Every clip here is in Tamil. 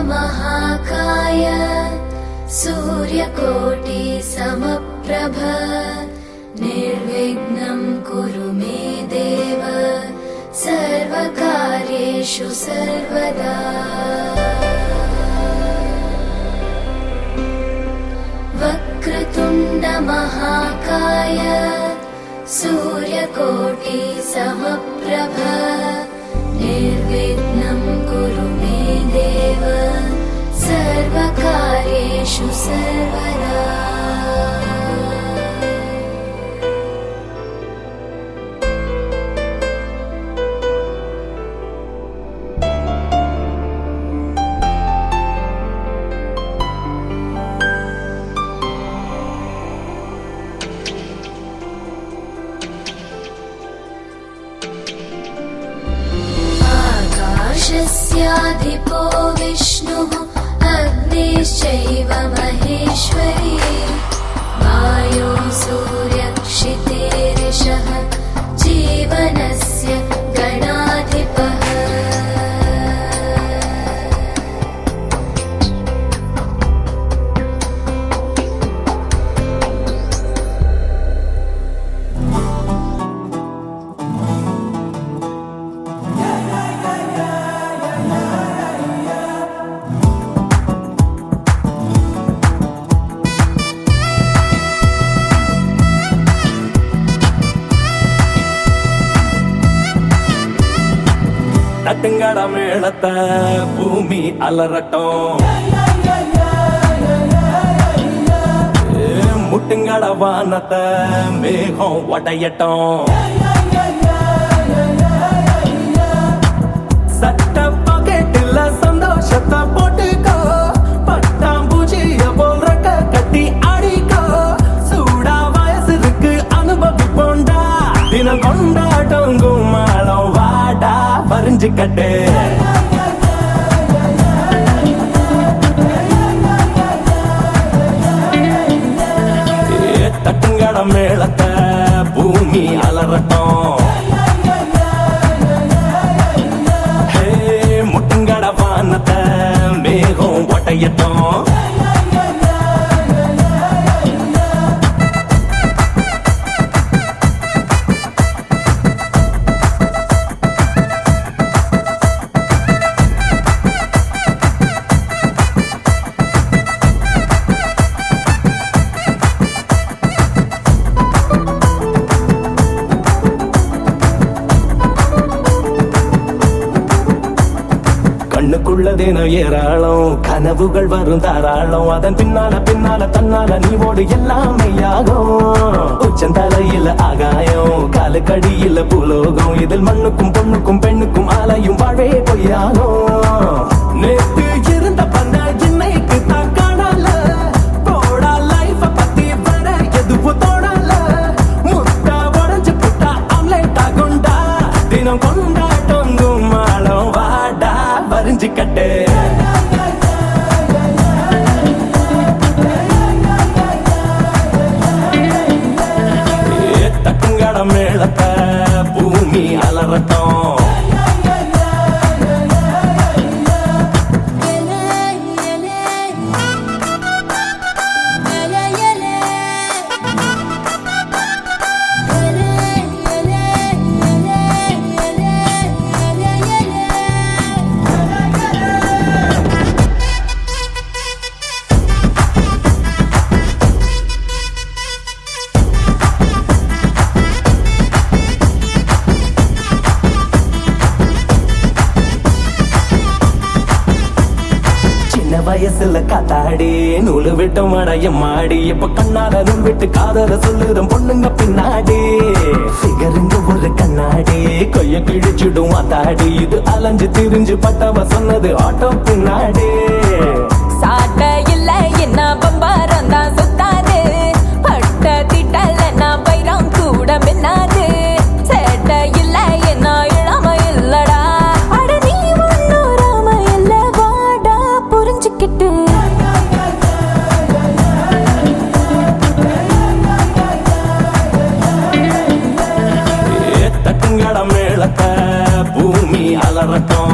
महाकाय सूर्यकोटि समप्रभ निर्विघ्नं कुरु मे देव सर्वकार्येषु सर्वदा। वक्रतुण्ड महाकाय सूर्यकोटि समप्रभ निर्विघ्नं कुरु मे देव सर्वकार्येषु सर्वदा। आकाशस्याधिपो विष्णुः अग्निश्चैव महेश्वरी वायो सूर्यक्षितेरिषः जीवनस्य गणाधिपः। தட்டுங்கட மேளத்தை பூமி அலறட்டும், முட்டுங்கட வானத்தை மேகம் உடையட்டும். சட்ட பாக்கெட்டில் சந்தோஷத்தை போட்டுக்கோ, பட்டாம்பூச்சிய போல் ரெக்க கட்டி ஆடிக்கோ. சூடா வயசு இருக்கு அனுபவிப்போண்டா, தினம் கொண்டாட்டம் கும்மாளம் வாடா பறிஞ்சுக்கட்டு. தட்டுங்கட மேளத்தை பூமி அலறட்டும், முட்டுங்கட வானத்தை மேகம் ஒட்டையட்டும். கண்ணுக்குள்ளதேனோ ஏராளம், கனவுகள் வரும் தாராளம். அதன் பின்னால பின்னால தன்னால நீ ஓடு எல்லாமே யாகும். உச்சந்தலையில ஆகாயம், காலுக்கடியில பூலோகம். இதில் மண்ணுக்கும் பொண்ணுக்கும் பெண்ணுக்கும் ஆலையும் வாழவே பொய்யாகும். நேற்று இருந்த பண்ண இன்னைக்கு தான் காணல, போடா லைஃப பத்தி வர எதுவும் தோணல. முட்டா உடஞ்சு புட்டா ஆம்லேட் ஆகுண்டா, தினம் கொண்டாட்டம் கும்மாளம் வாடா பறிஞ்சுக்கட்டு. தட்டுங்கட மேளத்தை பூமி அலறட்டும், வயசுல காத்தாடி நூலு விட்டு மடைய மாடி. இப்ப கண்ணால நூல் விட்டு காதல சொல்லுறோம் பொண்ணுங்க பின்னாடி. ஃபிகருங்க ஒரு கண்ணாடி கைய கிழிச்சிடும் அத்தாடி. இது அலைஞ்சு திரிஞ்சு பட்டவ சொன்னது ஆட்டோ பின்னாடி. சாட்ட இல்ல என்ன பம்பாரம் தான் சுத்தாது, பட்ட திட்டல நான் பைரம் கூட மின்னாது. சேட்ட இல்ல என்ன இளம இல்லடா, அட நீ ஒன்னும் ராம இல்ல வாடா புரிஞ்சுக்கிட்டு. தட்டுங்கட மேளத்தை பூமி அலறட்டும்,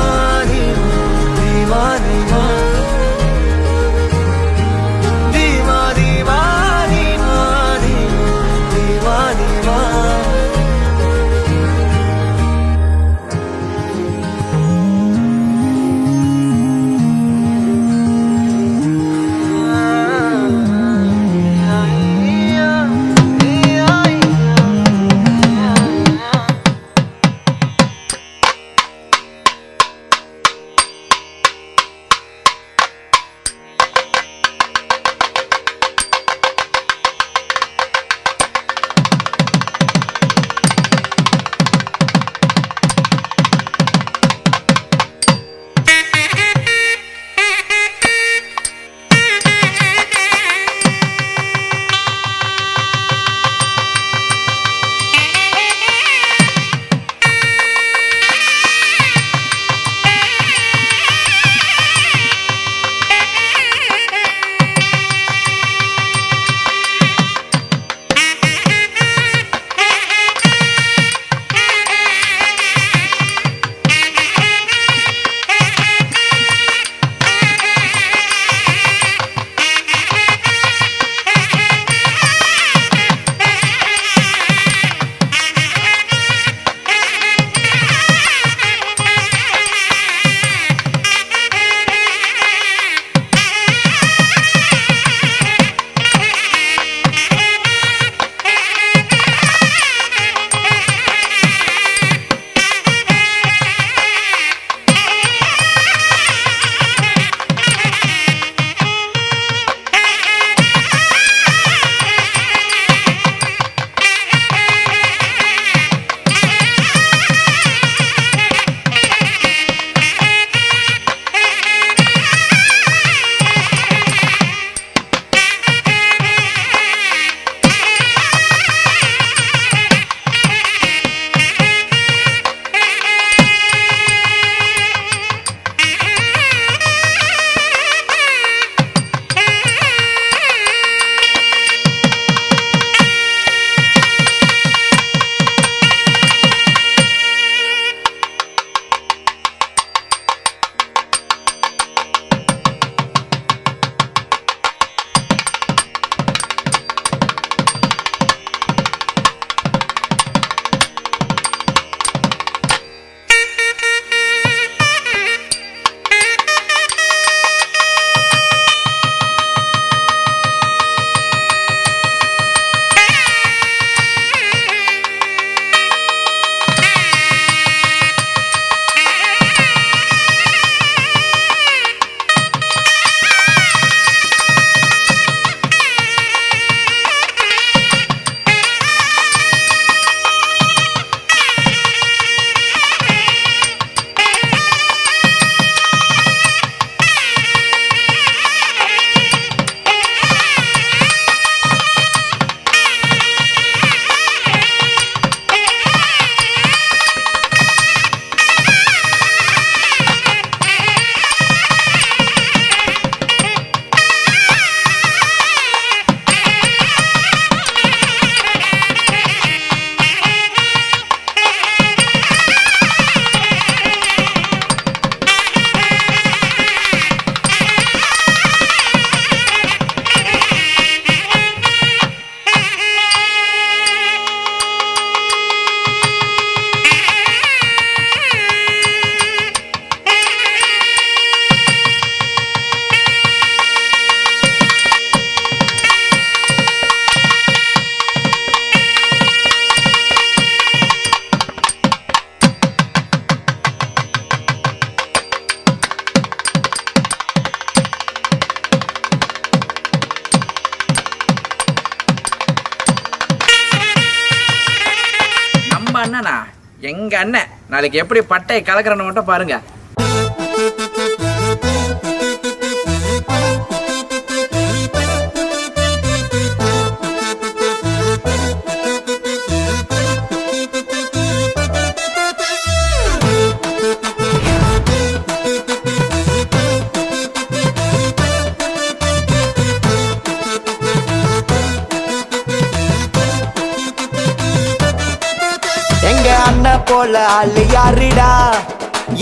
அண்ணனா எங்க அண்ணன் நாளைக்கு எப்படி பட்டையை கலக்கிறன்னு மட்டும் பாருங்க. எங்க அண்ணன் போல ஆளு யாருடா,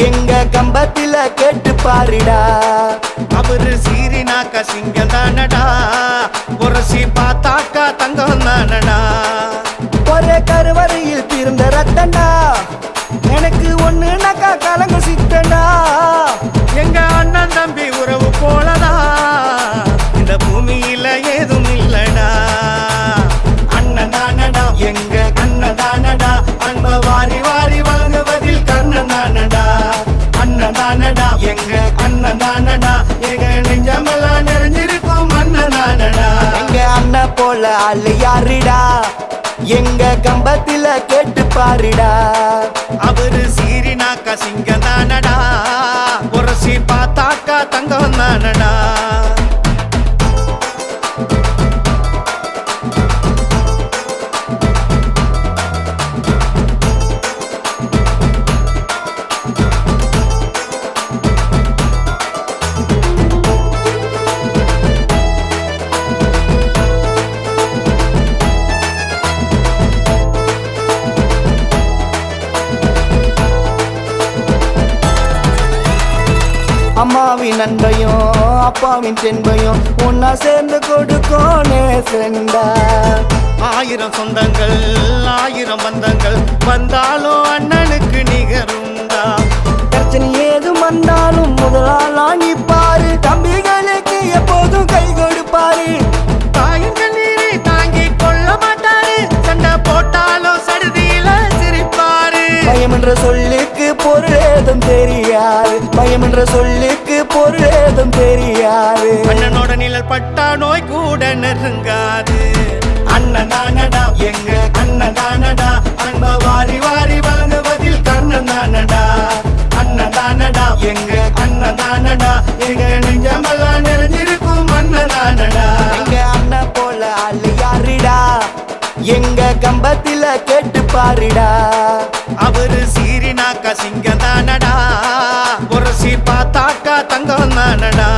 எங்க கம்பத்தில கேட்டு பாருடா. அவரு சீரினாக்கா சிங்கம் தானடா, உரசி பார்த்தாக்கா தங்கம் தானடா. ஒரே கருவறையில் பிறந்த ரத்தண்டா, எனக்கு ஒண்ணுனாக்கா கலங்க சித்தண்டா. எங்க அண்ணன் தம்பி உறவு போலடா, இந்த பூமியில ஏதும் இல்லடா. அண்ணன் தானடா எங்க அண்ணன் தானடா, அன்ப வாரி வாரி வாங்குவதில் கண்ணன் தானடா. அண்ணன் தானடா எங்க அண்ணன் தானடா, எங்க நெஞ்சமெல்லாம் நிறைஞ்சிருக்கும் அண்ணன் தானடா. எங்க அண்ணன் போல ஆளு யாருடா, எங்க கம்பத்தில கேட்டு பாருடா. அவரு சீரினாக்கா சிங்கம் தானடா, உரசி பார்த்தாக்கா தங்கம் தானடா. அம்மாவின் அன்பையும் அப்பாவின் தென்பையும் ஒன்னா சேர்ந்து கொடுக்கும் நேசண்டா. ஆயிரம் சொந்தங்கள் ஆயிரம் பந்தங்கள் வந்தாலும் அண்ணனுக்கு நிகருண்டா. பிரச்சனை ஏதும் வந்தாலும் முதலாளா நிப்பாரு, தம்பிகளுக்கு எப்போதும் கை கொடுப்பாரு. தாயின் கண்ணீரை தாங்கி கொள்ள மாட்டாரு, சண்டை போட்டாலும் சடுதியில சிரிப்பாரு. பயம் என்ற சொல்லுக்கு பொருள் ஏதும் தெரியாது, பயம் என்ற சொல்லுக்கு பொருள் ஏதும் தெரியாது. அண்ணனோட நிழல் பட்டா நோய் கூட நெருங்காது. அண்ணன் தானடா எங்க அண்ணன் தானடா, அன்ப வாரி வாரி வாங்குவதில் கண்ணன் தானடா. அண்ணன் தானடா எங்க அண்ணன் தானடா, எங்க நெஞ்சமெல்லாம் நிறைஞ்சிருக்கும் அண்ணன் தானடா. எங்க அண்ணன் போல ஆளு யாருடா, எங்க கம்பத்தில கேட்டு பாருடா. அவரு சீரினாக்கா சிங்கம் தானடா, உரசி பார்த்தாக்கா தங்கம் தானடா.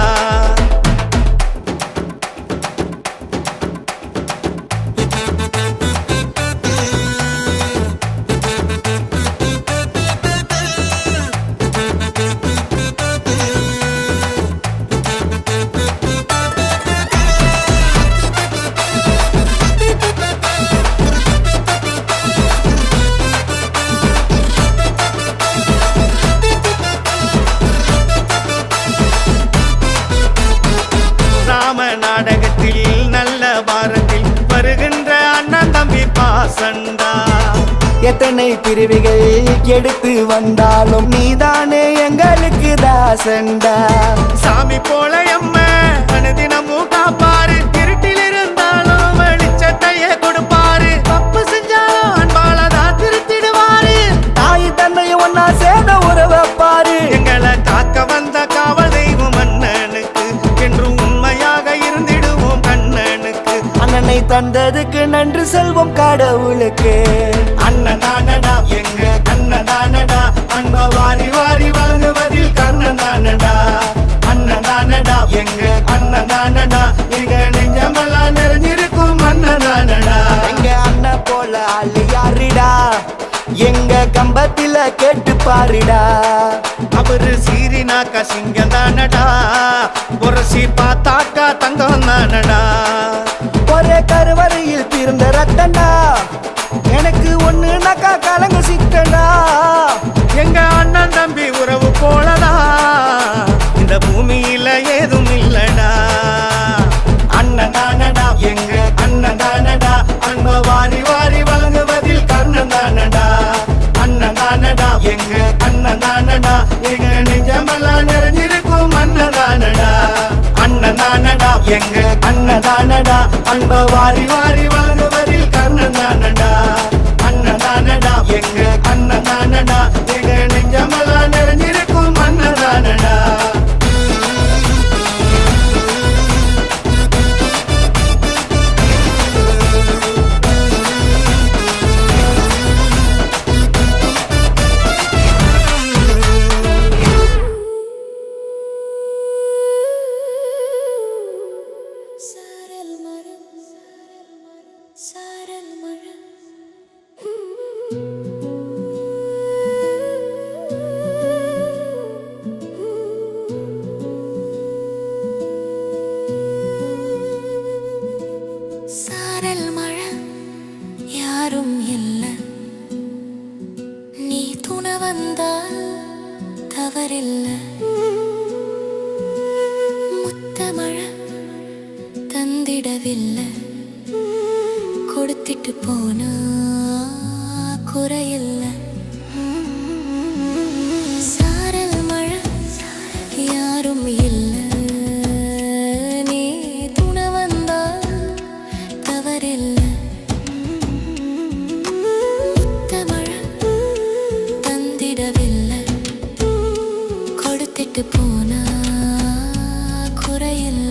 நாடகத்தில் நல்ல பாரத்தில் வருகின்ற அண்ணன் தம்பி பாசண்டா. எத்தனை பிரிவுகள் எடுத்து வந்தாலும் நீதானே எங்களுக்கு தாசண்டா. சாமி போல எம்ம அனுதினமும் காப்பாரு, இருட்டில் இருந்தாலும் வெளிச்சத்தையே கொடுப்பாரு. தப்பு செஞ்சாலும் அன்பாலதான் திருத்திடுவாரு. தாய் தன்னை ஒன்னா சேர்ந்த உறவை பாரு. எங்களை காக்க வந்த காவல் தெய்வம் அண்ணனுக்கு என்றும் உண்மையாக இருந்திடுவோம் கண்ணனுக்கு. அண்ணனை தந்ததுக்கு நன்றி செல்வம் கடவுளுக்கு. அண்ணன் தானடா எங்க அண்ணன் தானடா, அன்ப வாரி வாரி வாங்குவதில் கண்ணன் தானடா. அண்ணன் தானடா எங்க அண்ணன் தானடா, எங்க நெஞ்சமெல்லாம் நிறைஞ்சிருக்கும் அண்ணன் தானடா. எங்க அண்ணன் போல ஆளு யாருடா, எங்க கம்பத்தில கேட்டு பாருடா. அவரு சீரினாக்கா சிங்கம் தானடா, உரசி பார்த்தாக்கா தங்கம் தானடா. ஒரே கருவறையில் பிறந்த ரத்தண்டா, எனக்கு ஒண்ணுனாக்கா கலங்க சித்தண்டா. எங்க அண்ணன் தம்பி உறவு போலடா, இந்த பூமியில ஏதும் இல்லடா. அண்ணன் தானடா எங்க அண்ணன் தானடா, அன்ப வாரி வாரி வாங்குவதில் கண்ணன் தானடா. அண்ணன் தானடா எங்க அண்ணன் தானடா, எங்க நெஞ்சமெல்லாம் நிறைஞ்சிருக்கும் அண்ணன் தானடா. அண்ணன் தானடா எங்க அண்ணன் தானடா, அன்ப வாரி வாரி வாங்குவதில் கண்ணன் தானடா. அண்ணன் தானடா எங்க யாரும் இல்ல நீ துணை வந்தால் தவறில்ல முத்தமழை தந்திடவில்லை கொடுத்திட்டு போனா குறையில்ல சாரல் மழை யாரும் இல்ல நீ துணை வந்தால் தவறில்ல முத்தமழை தந்திடவில்லை கொடுத்திட்டு போனா குறையில்ல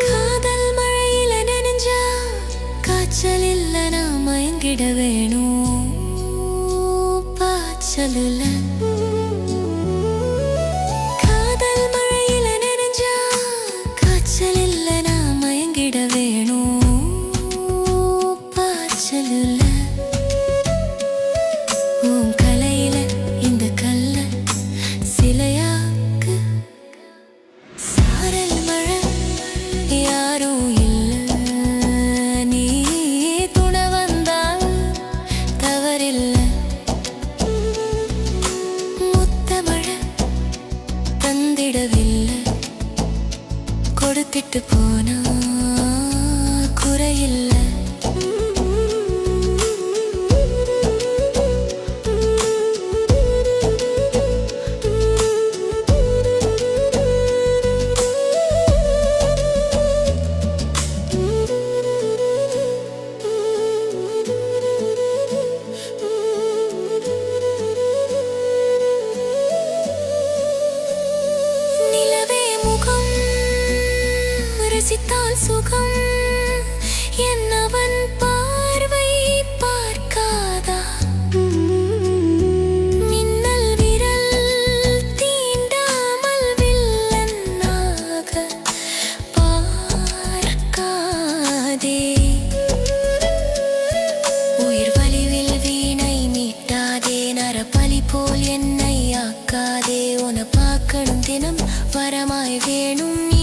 காதல் மழையில நனைஞ்சா காய்ச்சல் இல்ல நான் மயங்கிட வேணும் பாய்ச்சலுல காதல் மழையில நனைஞ்சா காய்ச்சல் இல்ல நான் மயங்கிட வேணும் பாய்ச்சலுல உன் கலையில இந்த கல்ல சிலையாக்கு சாரல் மழை யாரும் இல்ல நீ துணை வந்தால் தவறில்ல முத்தமழை தந்திடவில்லை கொடுத்திட்டு போனா குறையில்ல நிலவே முகம் ரசித்தால் சுகம் என்னவன் பார்வை பார்க்காதா மின்னல் விரல் தீண்டாமல் வில்லனாக பார்க்காதே உயிர் வலிவில் வீணை மீட்டாதே நரபலி போல் என்னை ஆக்காதே உன பார்க்கணும் தினம் வரமாய் வேணும் நீ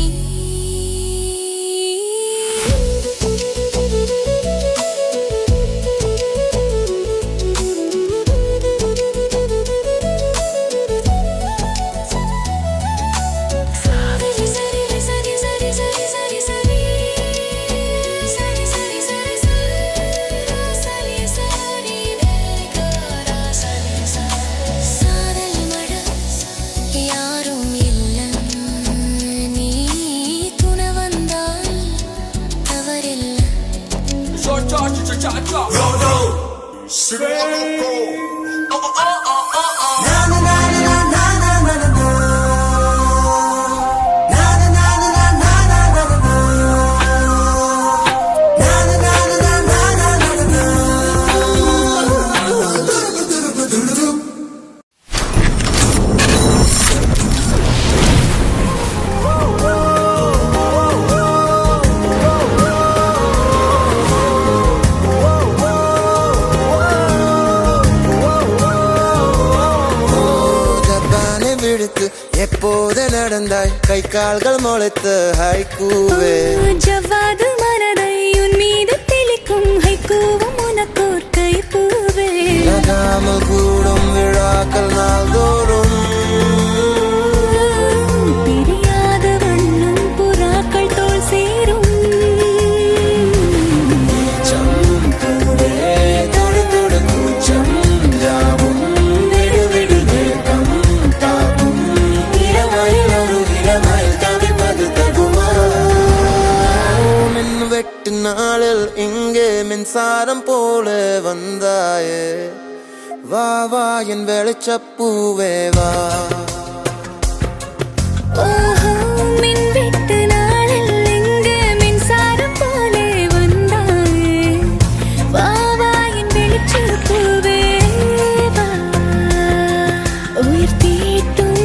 சாரல் மழை யாரும் இல்ல நீ துணை வந்தால் தவறில்ல ஜப்பானை விடுத்து எப்போது நடந்தாய் கை கால்கள் முளைத்து ஹைக்கூவே ஜவ்வாது மனதை உன் மீது தெளிக்கும் ஹைக்கூவும் உனக்கோர் கைப்பூவே நகாமல் கூடும் விழாக்கள் நாள்தோறும் பிரியாத வண்ணம் புறாக்கள் தோல் சேரும் தொடு தொடு கூச்சம் யாவும் விடு விடு வேகம் தாவும் இளமையில் ஒரு இளமையில் தவிப்பது தகுமா மின் வெட்டு நாளில் இங்கே மின்சாரம் போல வந்தாயே வா வா என் வெளிச்சப்பூவே வா ஓஹோ மின் வெட்டு நாளில் இங்கு மின்சாரம் போலே வந்தாயே வா வா என் வெளிச்சப் பூவே வா உயிர் தீட்டும்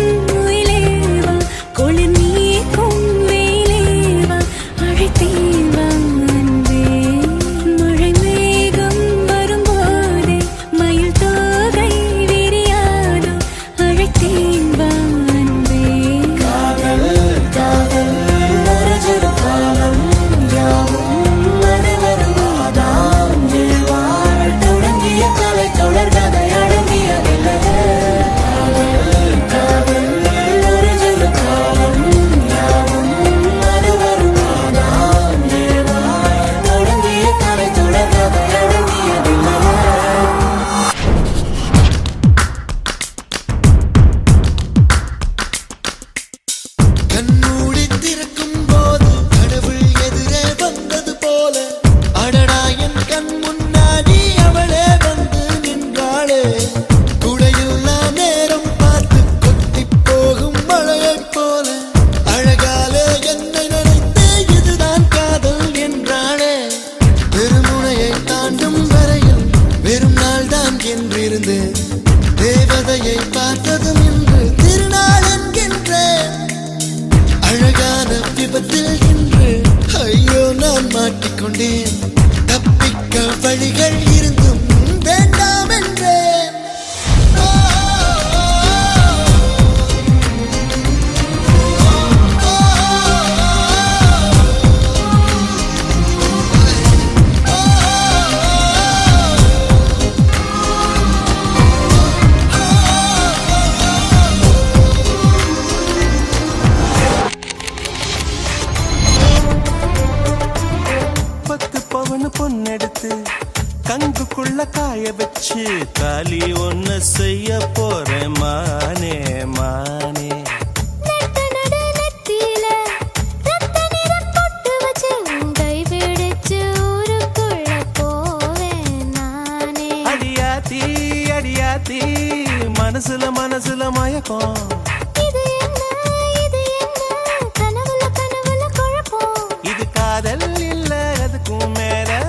தாலி ஒண்ணு செய்ய போறேன் மானே மானே. நட்ட நடு நெத்தியில ரத்த நிறம் பொட்டு வச்சு உன் கை பிடிச்சு ஊருக்குள்ள போவேன் நானே. அடியாத்தி அடியாத்தி மனசுல மனசுல மயக்கம். இது என்ன கனவுல கனவுல குழப்பம். இது காதல் இல்ல அதுக்கும் மேலதான்.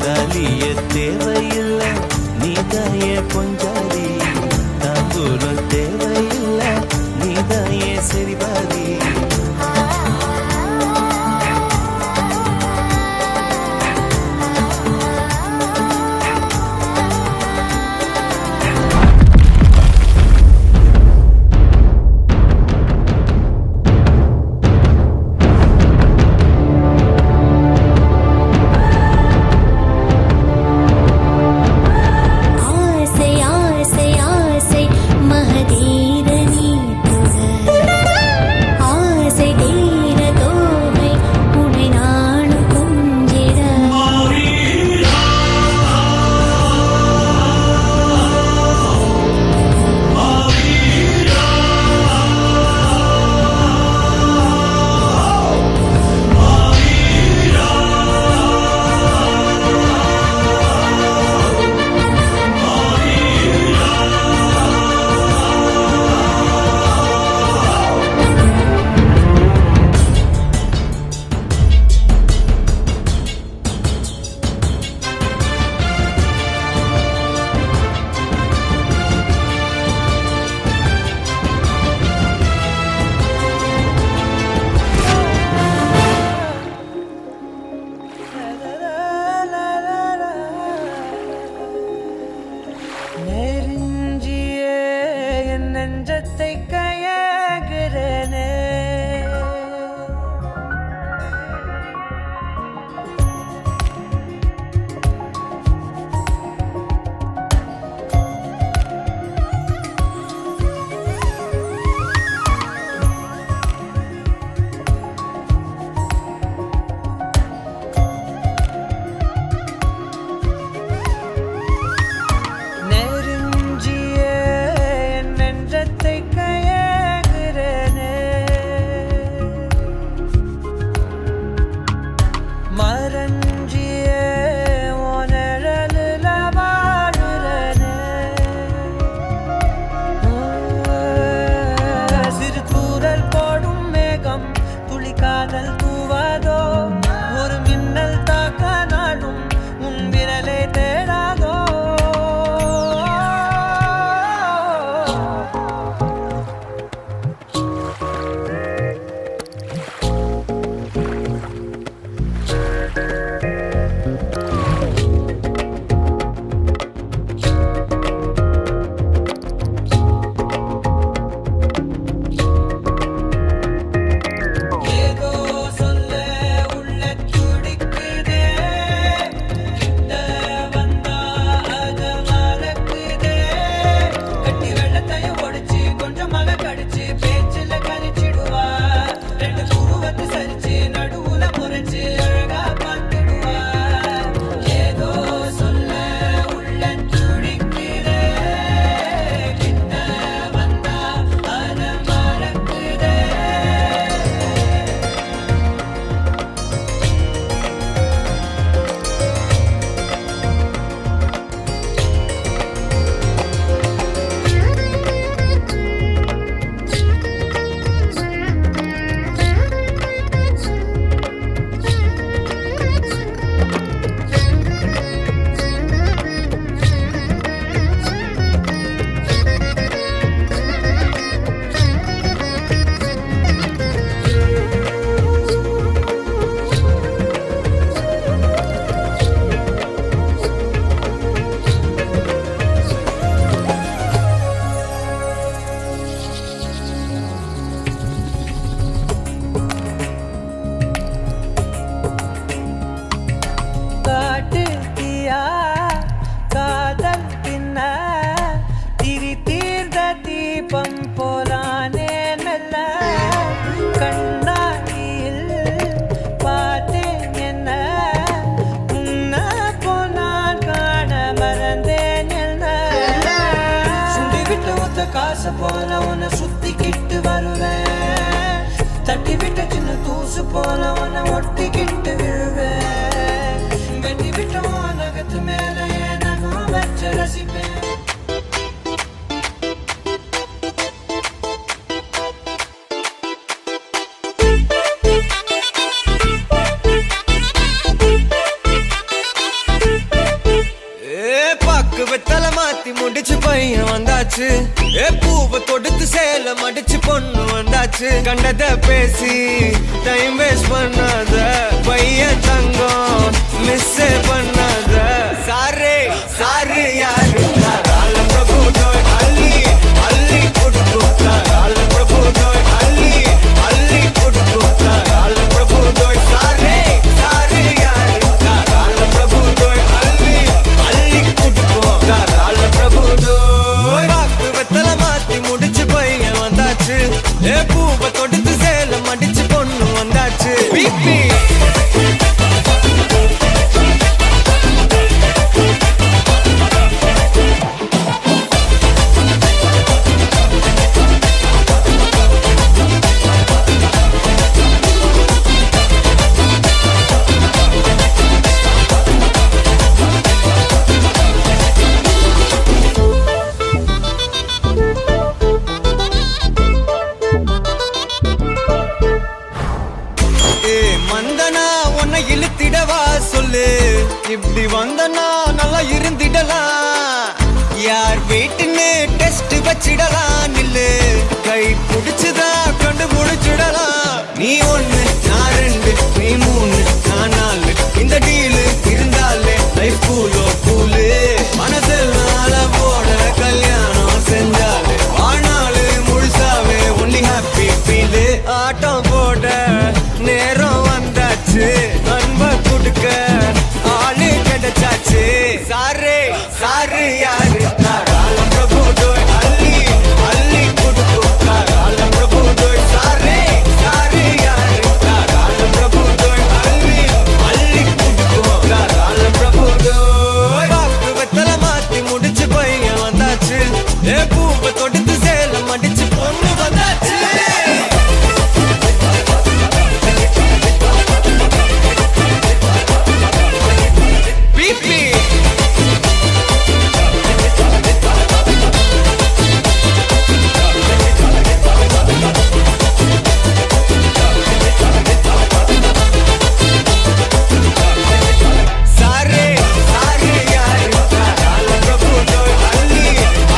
தாலிய தேவையில்ல நீதாயே பொஞ்சாதி. தாம்பூலம் தேவையில்ல நீதாயே சரிபாதி. ஆசை போல உன்னை சுத்திக்கிட்டு வருவேன் தட்டி விட்ட சின்ன தூசு போல உன்னை ஒட்டிக்கிட்டு விழுவேன் வெட்டி விட்ட நகத்து மேல என் நகம் வச்சு ரசிப்பேன் வெத்தல மாத்தி முடிச்சு பையன் வந்தாச்சு பூவை தொடுத்து சேல மடிச்சு பொண்ணு வந்தாச்சு கண்டத பேசி டைம் வேஸ்ட் பண்ணாத பையன் தங்கம் மிஸ் பண்ணாத சாரே சாரு யாரு கால பிரபு டோய் அள்ளி அள்ளி குடுக்கு கால பிரபு டோய் அள்ளி அள்ளி குடுக்கு கால பிரபு டோய் சாரே சாரு யாரு கால பிரபு டோய் அள்ளி அள்ளி குடுக்கு கால பிரபு டோய் பாக்கு வெத்தல மாத்தி முடிச்சு பையன் வந்தாச்சு பூவை தொடுத்து சேல மடிச்சு பொண்ணு வந்தாச்சு பிபி மந்தனா உன்னை இழுத்திடவா சொல்லு இப்படி வந்தனா நல்லா இருந்திடலாம் யார் வீட்டுன்னு டெஸ்ட் வச்சிடலாம் நில்லு கை பிடிச்சுதா கண்டு முடிச்சிடலாம் நீ ஒண்ணு நான் ரெண்டு நீ மூணு நான் நாலு இந்த டீலு இருந்தாலே லைஃப் கூலோ கூலு மனசெல்லாம் போட கல்யாணம் செஞ்சாலே ஆனாலு முழுசாவே ஒன்லி ஹாப்பி ஃபீலு ஆட்டம் போட நேரம் வந்தாச்சு அன்ப கொடுக்க ஆளு கிடைச்சாச்சு சாரே சாரு யாரு கால பிரபு டோய் அள்ளி அள்ளி கொடுக்கு கால பிரபு டோய் சாரே சாரு யாரு கால பிரபு டோய் அள்ளி அள்ளி கொடுக்கு கால பிரபு டோய் பாக்கு வெத்தல மாத்தி முடிச்சு பையன் வந்தாச்சு பூவை தொடுத்து சேல மடிச்சு பொண்ணு வந்தாச்சு சாரே சாரு யாரு கால பிரபு டோய் அள்ளி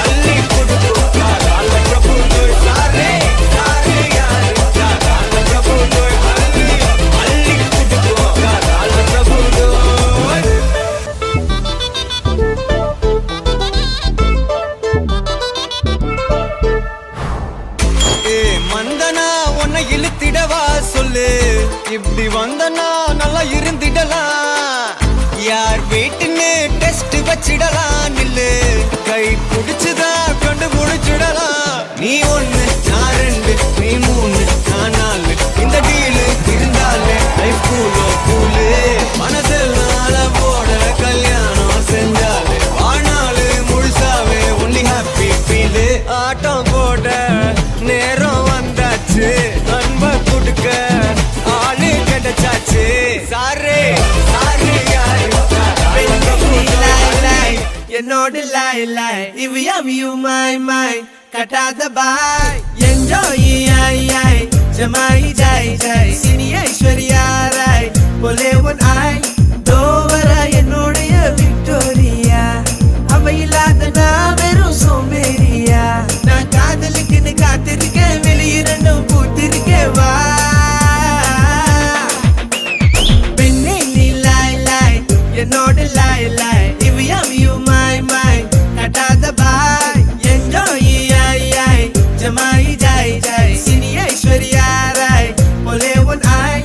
அள்ளி கொடுக்கு கால பிரபு டோய் சாரே சாரு யாரு கால பிரபு டோய் அள்ளி அள்ளி கொடுக்கு கால பிரபு டோய் மந்தனா உன்னை இழுத்திடவா சொல்லு இப்படி வந்தனா நல்லா இருந்திடலாம் யார் வீட்டுன்னு டெஸ்ட் வச்சிடலாம் நில்லு கை பிடிச்சுதா கண்டு முடிச்சிடலாம் நீ ஒண்ணு நான் ரெண்டு நீ மூணு நான் நாலு இந்த டீலு இருந்தாலே லைஃப் கூலோ கூலு மனசெல்லாம் போட கல்யாணம் செஞ்சாலே ஆனாலு முழுசாவே ஒன்லி ஹாப்பி ஃபீலு ஆட்டம் போட நேரம் வந்தாச்சு அன்ப கொடுக்க ஆளு கிடைச்சாச்சு சாரே சாரு யாரு என்னோட லாய் லாய் இவ்வியம் யூ மை மை கட்டாத பாய் என்ஜாய் ஐ ஜமாய் ஜாய் ஜாய் சினி ஐஸ்வர்யா ராய் போலே ஒன் ஐ தோவர என்னுடைய விக்டோரியா அவ இல்லாத நான் வெறும் சோம்பேறியா நான் காதலுக்குன்னு காத்திருக்கேன் வெளியிரண்டும் பூத்திருக்கேன் வா பெண்ணே நீ லாய் லாய் என்னோட லாய் லாய் இவ்வியம் யூ மை மை கட்டாத பாய் என்ஜாய் ஐ ஜமாய் ஜாய் ஜாய் சினி ஐஸ்வர்யா ராய் போலே ஒன் ஐ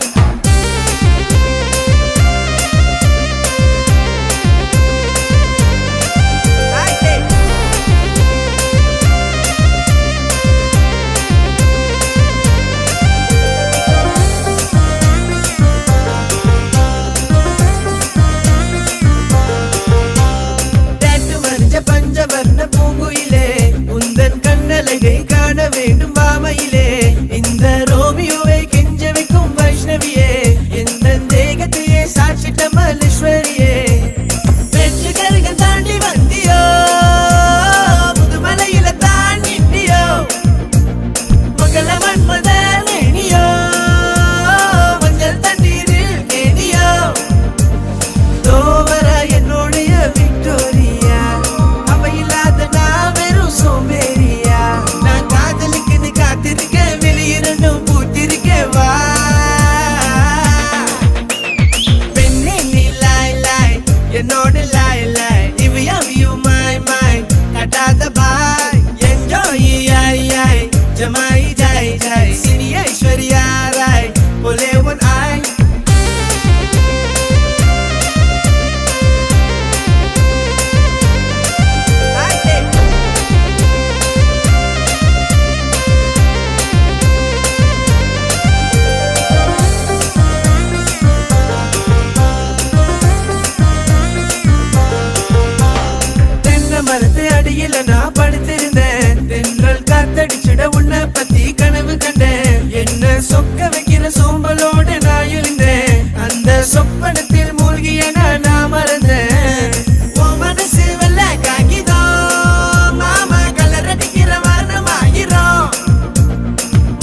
கடிச்சிட உன்னை பத்தி கனவு கண்டேன் என்ன சொக்க வைக்கிற சோம்பலோட நான் இருந்தேன் அந்த சொப்பனத்தில் மூழ்கிய நான் மறந்தேன் உன் மனசு வெள்ள காகிதம் மாமா கலர் அடிக்கிற வர்ணமாயிரம்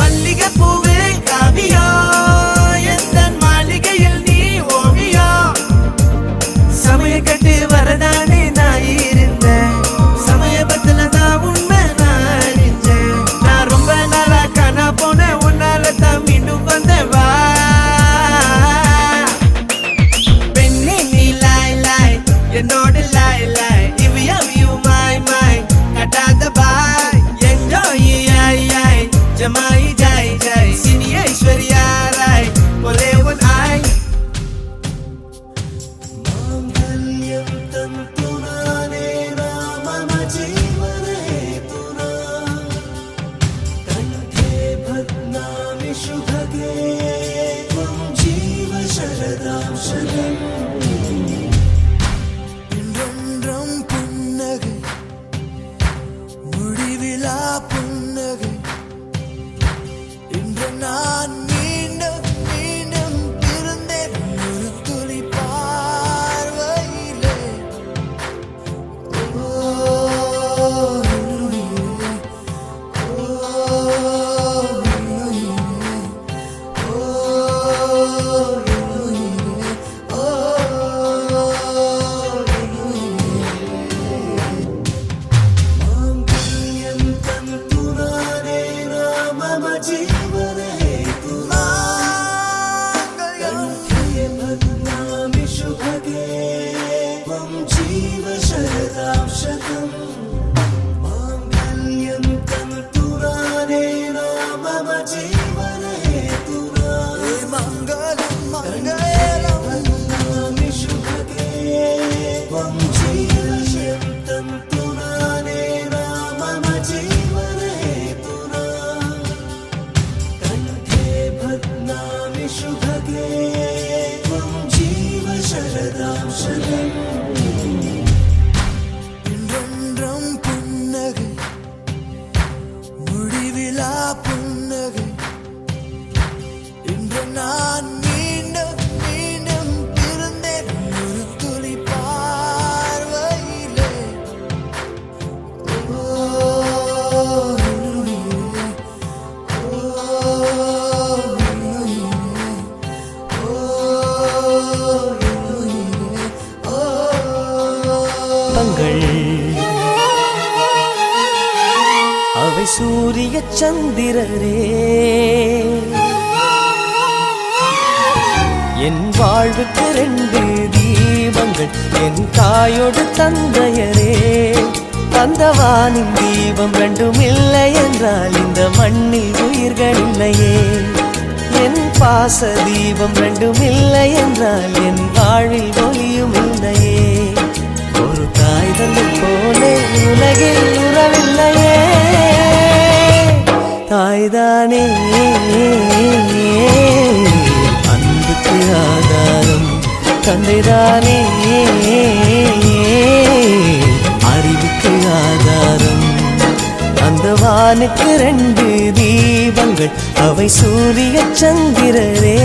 மல்லிகை பூவே காவியம் எந்த மாளிகையில் நீ ஓவியம் சமய கட்டு வரதானே நான் இருந்தேன் சமயபத்துல தான் உண்மை நான் அறிஞ்சேன் நான் ரொம்ப நாளா காணா போனேன் உன்னால தான் மீண்டும் வந்தவா பெண்ணே நீ லாய் லாய் என்னோட லாய் லாய் இவ்வியூ மாய் மாய் கட்டாத பாய் என்ஜாய் யாய் யாய் ஜமாய் ஜாய் ஜாய் சினி ஐஸ்வர்யா ராய் ஒரே ஒன் ஆய் मांगल्यं तन्तुनानेन मम जीवने तुना कण्ठे बध्नामि शुभगे त्वं जीव शरदां शतम् இன்றென்றும் புன்னகை முடிவிலா புன்னகை இன்று நான் மீண்டும் மீண்டும் பிறந்தேன் ஒரு துளி பார்வையிலே ஓ உயிரே, ஓ உயிரே, ஓ உயிரே, ஓ मांगल्यं तन्तुनानेन मम जीवने हेतुना कण्ठे बध्नामि शुभगे त्वं जीव शरदां शतम् मांगल्यं तन्तुनानेन मम जीवने हेतुना मङ्गलं मङ्गलं बध्नामि शुभगे त्वं जीव तन्तुनानेन मम जीवने हेतुना कण्ठे बध्नामि शुभगे त्वं जीव शरदां शतम् இன்றென்றும் புன்னகை முடிவிலா புன்னகை இன்று நான் மீண்டும் மீண்டும் பிறந்தேன் ஒரு துளி பார்வையிலே ஓ உயிரே, ஓ உயிரே, ஓ உயிரே, ஓ தங்கள் அவை சூரிய சந்திரரே என் வாழ்வுக்கு 2 தீபங்கள் என் தாயோடு தந்தையரே அந்த வானின் தீபம் 2ம் இல்லை என்றால் இந்த மண்ணில் உயிர்கள் இல்லையே என் பாச தீபம் 2ம் இல்லை என்றால் என் வாழ்வில் ஒளியும் இல்லையே ஒரு தாய் தந்தை போலே உலகில் உறவில்லையே தாய்தானே அன்புக்கு ஆதாரம் தந்தைதானே அறிவுக்கு ஆதாரம் அந்த வானுக்கு 2 தீபங்கள் அவை சூரிய சந்திரரே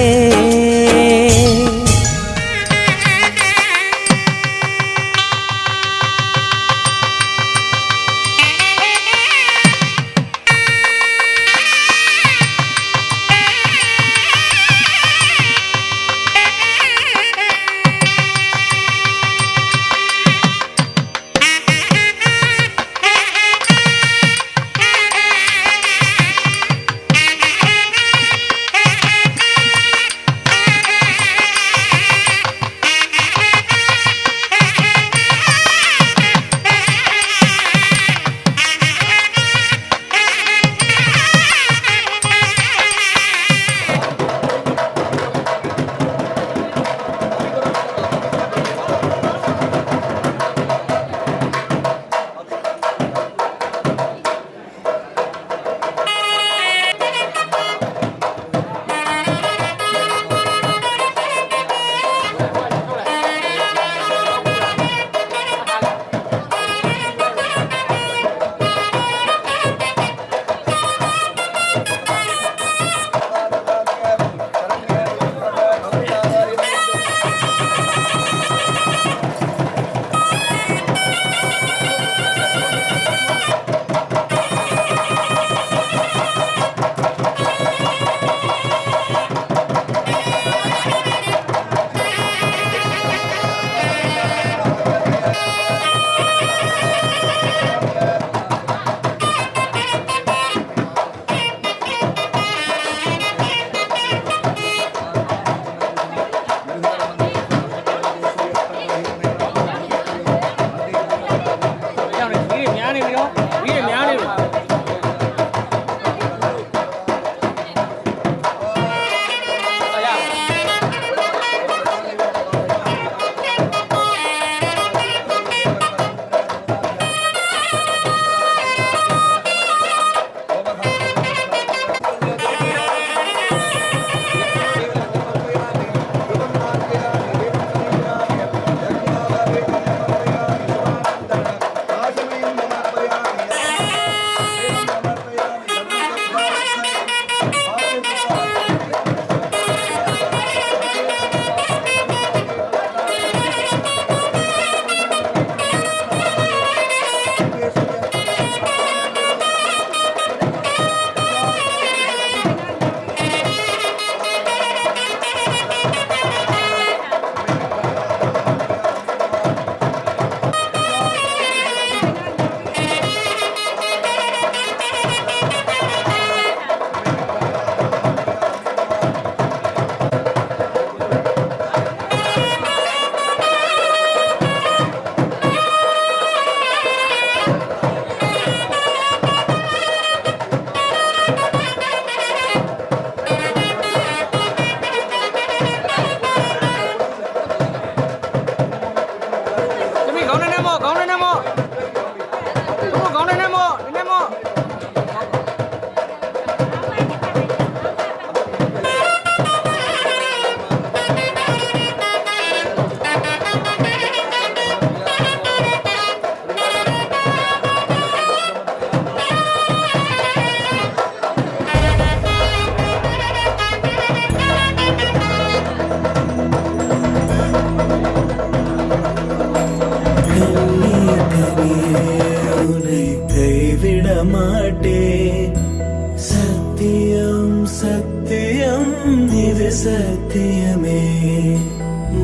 சத்தியமே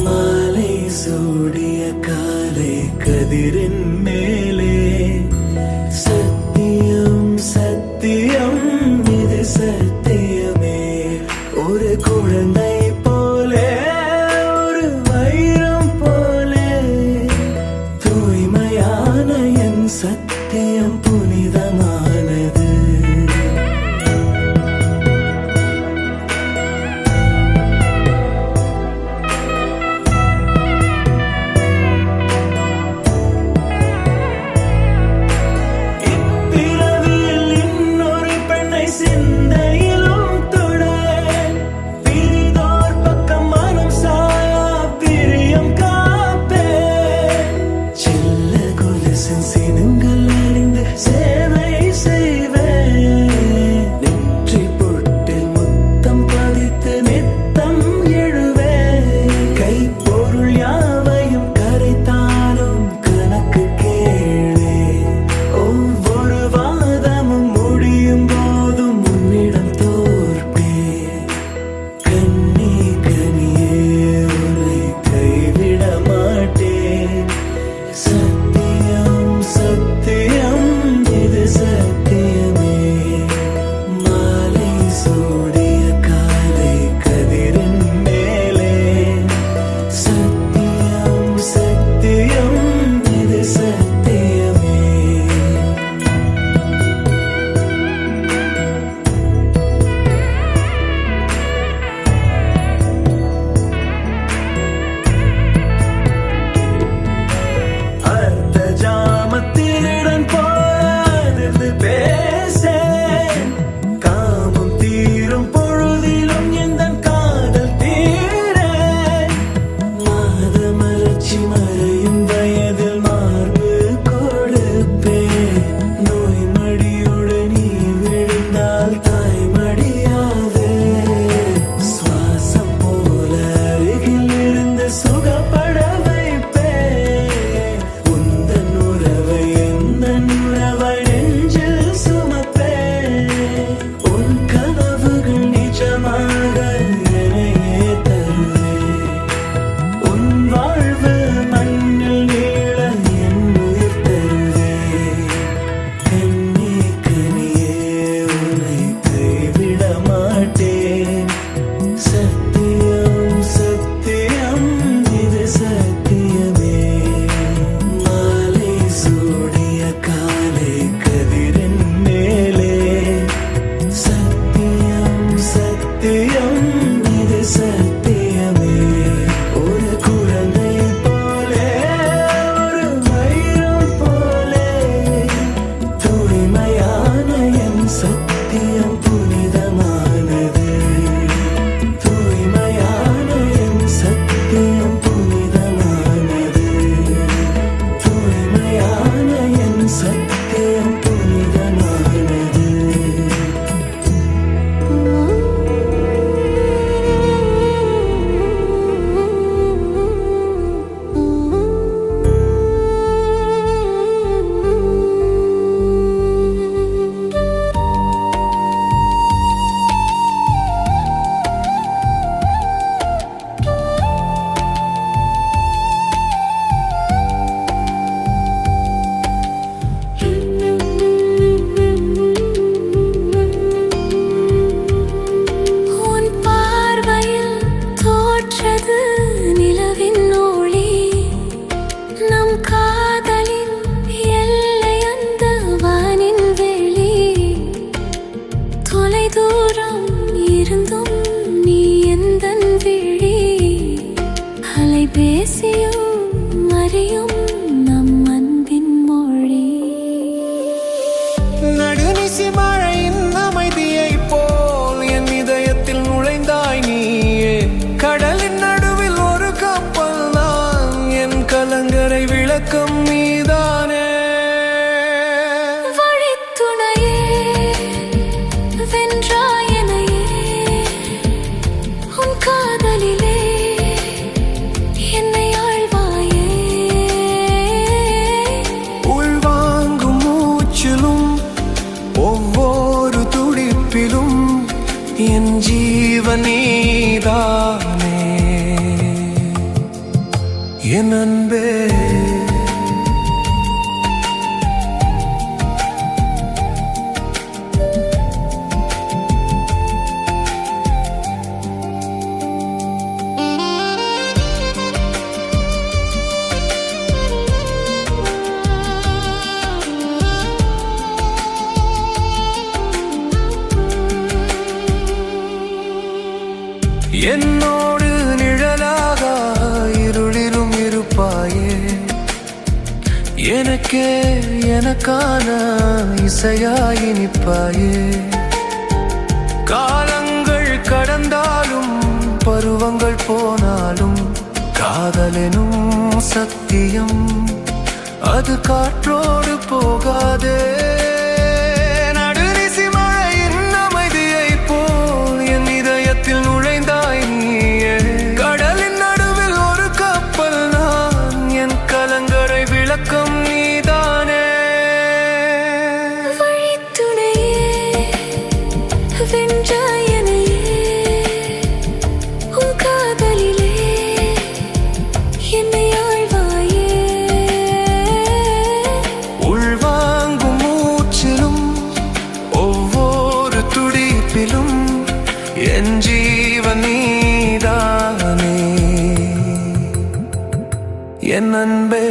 மாலை சூடிய காலை கதிரின் மேலே சத்தியம் சத்தியம் இது சத்தியமே ஒரு குழந்தை போலே ஒரு வைரம் போலே தூய்மையான என் சத்தியம் புனிதமானது இப்பிறவியில் இன்னொரு பெண்ணை சிந்தையிலும் தொட பிரிதோர் பக்கம் மனம் சாயா பிரியம் காப்பே சில்ல கொலுசின் சினுங்கள் அறிந்து சேவை செய்வேன் நெற்றி பொட்டில் முத்தம் பதித்து நித்தம் எழுவேன் கைப்பொருள் யாவையும் கரைத்தாலும் கணக்கு கேளே ஒவ்வொரு வாதமும் முடியும் போதும் உன்னிடம் தோற்பே கண்ணி கனியே உன்னை கைவிட மாட்டேன் சத்தியம் சத்தியம் இது சத்தியமே மாலை சூடிய காலை கதிரின் மேலே சத்தியம் சத்தியம் இது சத்தியமே அர்த்த ஜாமத்தினுடன் போதிருந்து பேசே காமம் தீரும் பொழுதிலும் எந்த காதல் தீர மாத மலர்ச்சி மறையும் வயதில் மார்பு கொடுப்பேன் நோய் மடியுடன் நீ விழுந்தால் தாய் மடியாதே சுவாசம் போல அருகில் இருந்து சுகப்பட வைப்பேன் உந்தன் உறவை எந்தன் உறவை நெஞ்சில் சுமப்பேன் உன் கனவுகள் நிஜமாக என்னையே தருவேன் உன் வாழ்வு மண்ணில் நீள என் உயிர் தருவேன் கண்ணி கனியே உன்னை கைவிட மாட்டேன் சத்தியம் சத்தியம் இது சத்தியமே மாலை சூடிய காலை கதிரின் மேலே சத்தியம் சத்தியம் இது சத்தியமே ஒரு குழந்தை போலே ஒரு வைரம் போலே தூய்மையான என் சத்தியம் புனிதமானது தூய்மையான என் சத்தியம் புனிதமானது தூய்மையான என் சத்தியம் புனிதமானது என் அன்பே என்னோடு நிழலாக இருளிலும் இருப்பாயே எனக்கே எனக்கான இசையாய் நிற்பாயே காலங்கள் கடந்தாலும் பருவங்கள் போனாலும் காதலெனும் சத்தியம் அது காற்றோடு போகாதே நடுநிசி மழையின் அமைதியை போல் என் இதயத்தில் நுழைந்தாய் நீயே கடலின் நடுவில் ஒரு கப்பல் நான் என் கலங்கரை விளக்கம் நீதானே வழித்துணையே வென்றாய் என்னையே உன் காதலிலே என்னை ஆழ்வாயே உள்வாங்கும் மூச்சிலும் ஒவ்வொரு துடிப்பிலும் என் ஜீவன் நீதானே என் அன்பே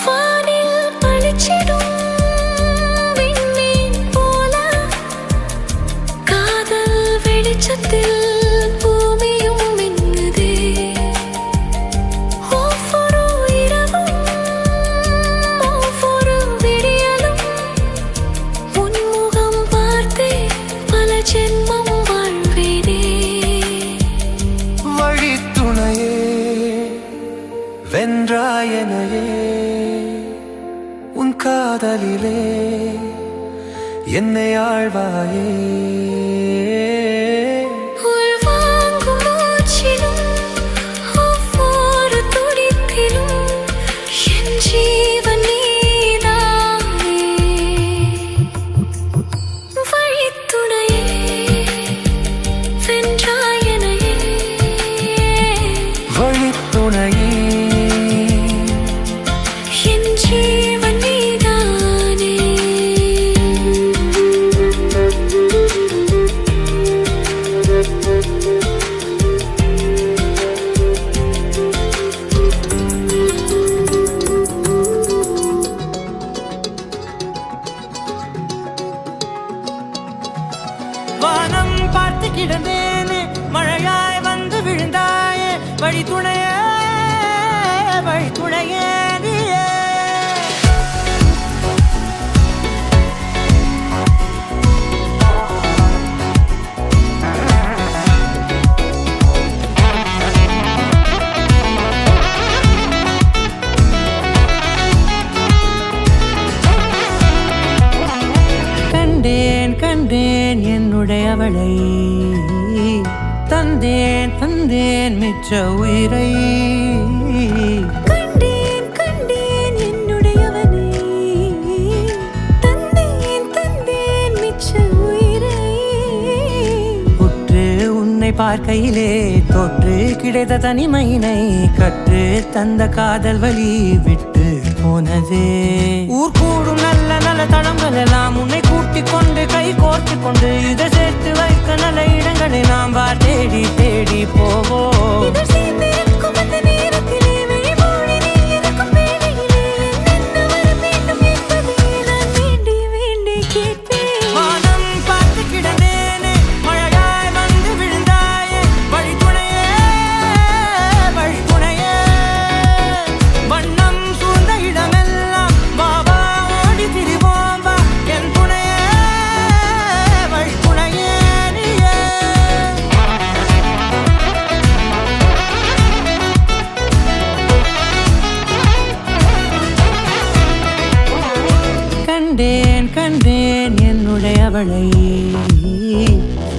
வானில் பளிச்சிடும் விண்மீன் போல காதல் வெளிச்சத்தில் பூமியும் மின்னுதே ஒவ்வொரு இரவும் ஒவ்வொரு விடியலும் உன்முகம் பார்த்தே பல ஜென்மம் வாழ்வேனே வழித்துணையே வென்றாயனையே உன் காதலிலே என்னை ஆழ்வாயே உள்வாங்கும் மூச்சிலும் ஒவ்வொரு துடிப்பிலும் என் ஜீவன் நீதானே வழித்துணையே வென்றாய் என்னையே வழித்துணையே என் ஜீவன் நீதானே வானம் பார்த்து கிடந்தேனே மழையாய் வந்து விழுந்தாயே வழித்துணையே வழித்துணையே நீயே கண்டேன் கண்டேன் என்னுடையவளை தந்தேன் தந்தேன் மிச்ச உயிரை கண்டேன் கண்டேன் என்னுடையவனே தந்தேன் தந்தேன் மிச்ச உயிரை உற்று உன்னை பார்க்கையிலே தொற்று கிடைத்த தனிமையினை கற்று தந்த காதல் வழி விட்டு போனதே ஊர் கூடும் நல்ல நல்ல தளங்கள் எல்லாம் உன்னை கூட்டிக் கொண்டு கை கோர்த்து கொண்டு இதை சேர்த்து வைக்க நல்ல இடங்களை நாம் வா தேடி தேடி போவோம் இதழ் சேர்ந்திருக்கும் அந்த நேரத்திலே விழிமூடி நீ இருக்கும் வேளையிலே என்னென்ன வர வேண்டும் என்பதை நான் வேண்டி வேண்டி கேட்பேன் வானம் பார்த்து கிடந்தேனே மழையாய் வந்து விழுந்தாயே வழித்துணையே வழித்துணையே வண்ணம் சூழ்ந்த இடமெல்லாம் வா வா ஓடி திரிவோம் வா என் துணையே வழித்துணையே நீயே அவளை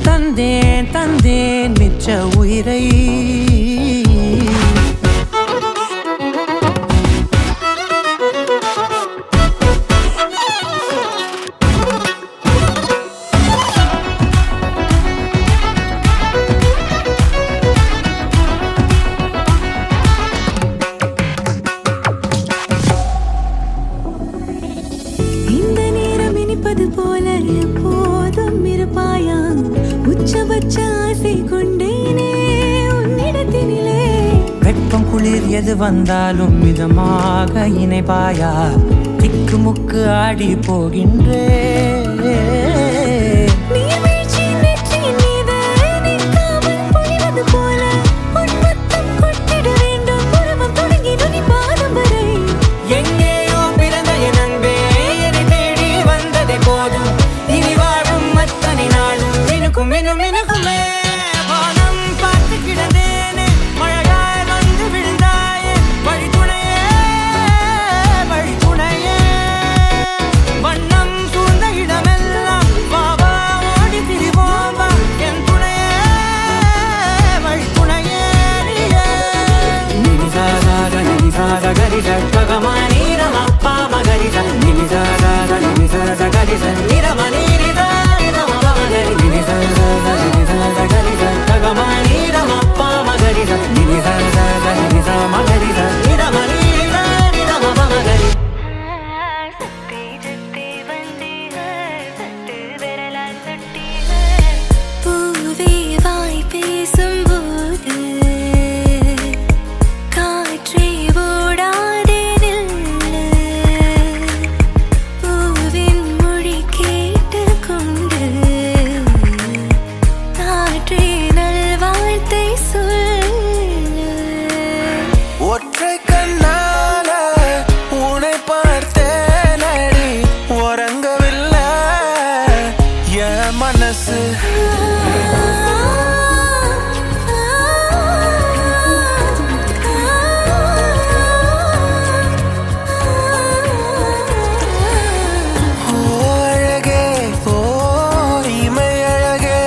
தந்தேன் தந்தேன் மிச்ச உயிரை இந்த நேரம் இனிப்பது போல எப்போதும் இருப்பாயா உச்சபட்ச ஆசை கொண்டேனே உன்னிடத்தினிலே வெப்பம் குளிர் எது வந்தாலும் மிதமாக இணைப்பாயா திக்குமுக்கு ஆடி போகின்றே நீர்வீழ்ச்சியின் நெற்றியின் மீது நிற்காமல் பொழிவது போல உன் முத்தம் கொட்டிட வேண்டும் உருவம் தொடங்கி நுனி பாதம் வரை எங்கேயோ பிறந்த என் அன்பே என்னை தேடி வந்ததே போதும் இனி வாழும் அத்தனை நாளும் மினுக்கும் மினுக்குமே வானம் பார்த்து கிடந்தேனே மழையாய் வந்து விழுந்தாயே வழித்துணையே வழித்துணையே வண்ணம் சூழ்ந்த இடமெல்லாம் பாவா ஓடி திரிவோம் வா என் துணையே வழித்துணையே நினிசாக நினிசாக கரிச ககமானி ரமப்பா மகரிச நினிசாக நினிசாக கரிச நிரமனிரித நிரமமகரி நினிசாக கரிச ககமானி ரமப்பா மகரிச நினிசாக நினிச மகரிச நிரமனிரித நிரமமகரி பூவே வாய் பேசும்போது காற்றே ஓடாதே நில்லு பூவின் மொழி கேட்டுக்கொண்டு காற்றே நல்வாழ்த்தை சொல்லு ஒற்றை கண்ணால உன்னை பார்த்தேனடி உறங்கவில்லை என் மனசு ஓ அழகே ஓ இமை அழகே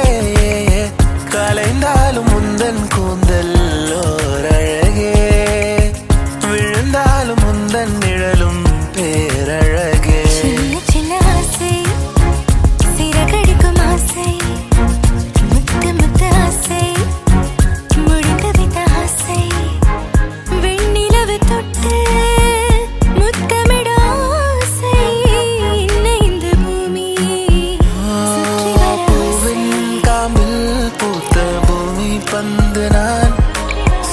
கலைந்தாலும் முந்தன் கூந்தல் ஓர் அழகே விழுந்தாலும் முந்தன் நிழலும் பேரழகே சின்ன சின்ன ஆசை சிறகடிக்கும் ஆசை முத்து முத்து ஆசை முடிந்து வைத்த ஆசை வெண்ணிலவு தொட்டு முத்தமிட ஆசை என்னை இந்த பூமி சுற்றி வர ஆசை காம்பில் பூத்த பூமி பந்து நான்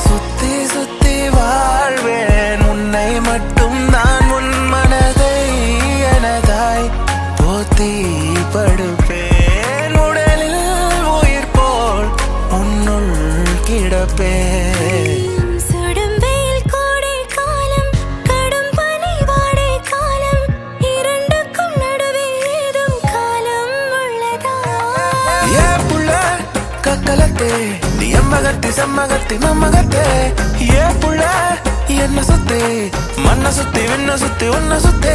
சுத்தி சுத்தி வாழ்வேன் உன்னை மட்டும் நான் உன் மனதை எனதாய் போத்தி படுப்பேன் உடலில் உயிர் போல் உன்னுள் கிடப்பேன் சுடும் வெயில் கோடை காலம் கடும் பனி வாடை காலம் இரண்டுக்கும் நடுவே ஏதும் காலம் உள்ளதா ஏ புள்ள கக்கலத்தே நீ எம்மகத்தி செம்மகத்தி மம்மகத்தே ஏ புள்ள என்ன சுத்தி மண்ண சுத்தி விண்ண சுத்தி உன்ன சுத்தே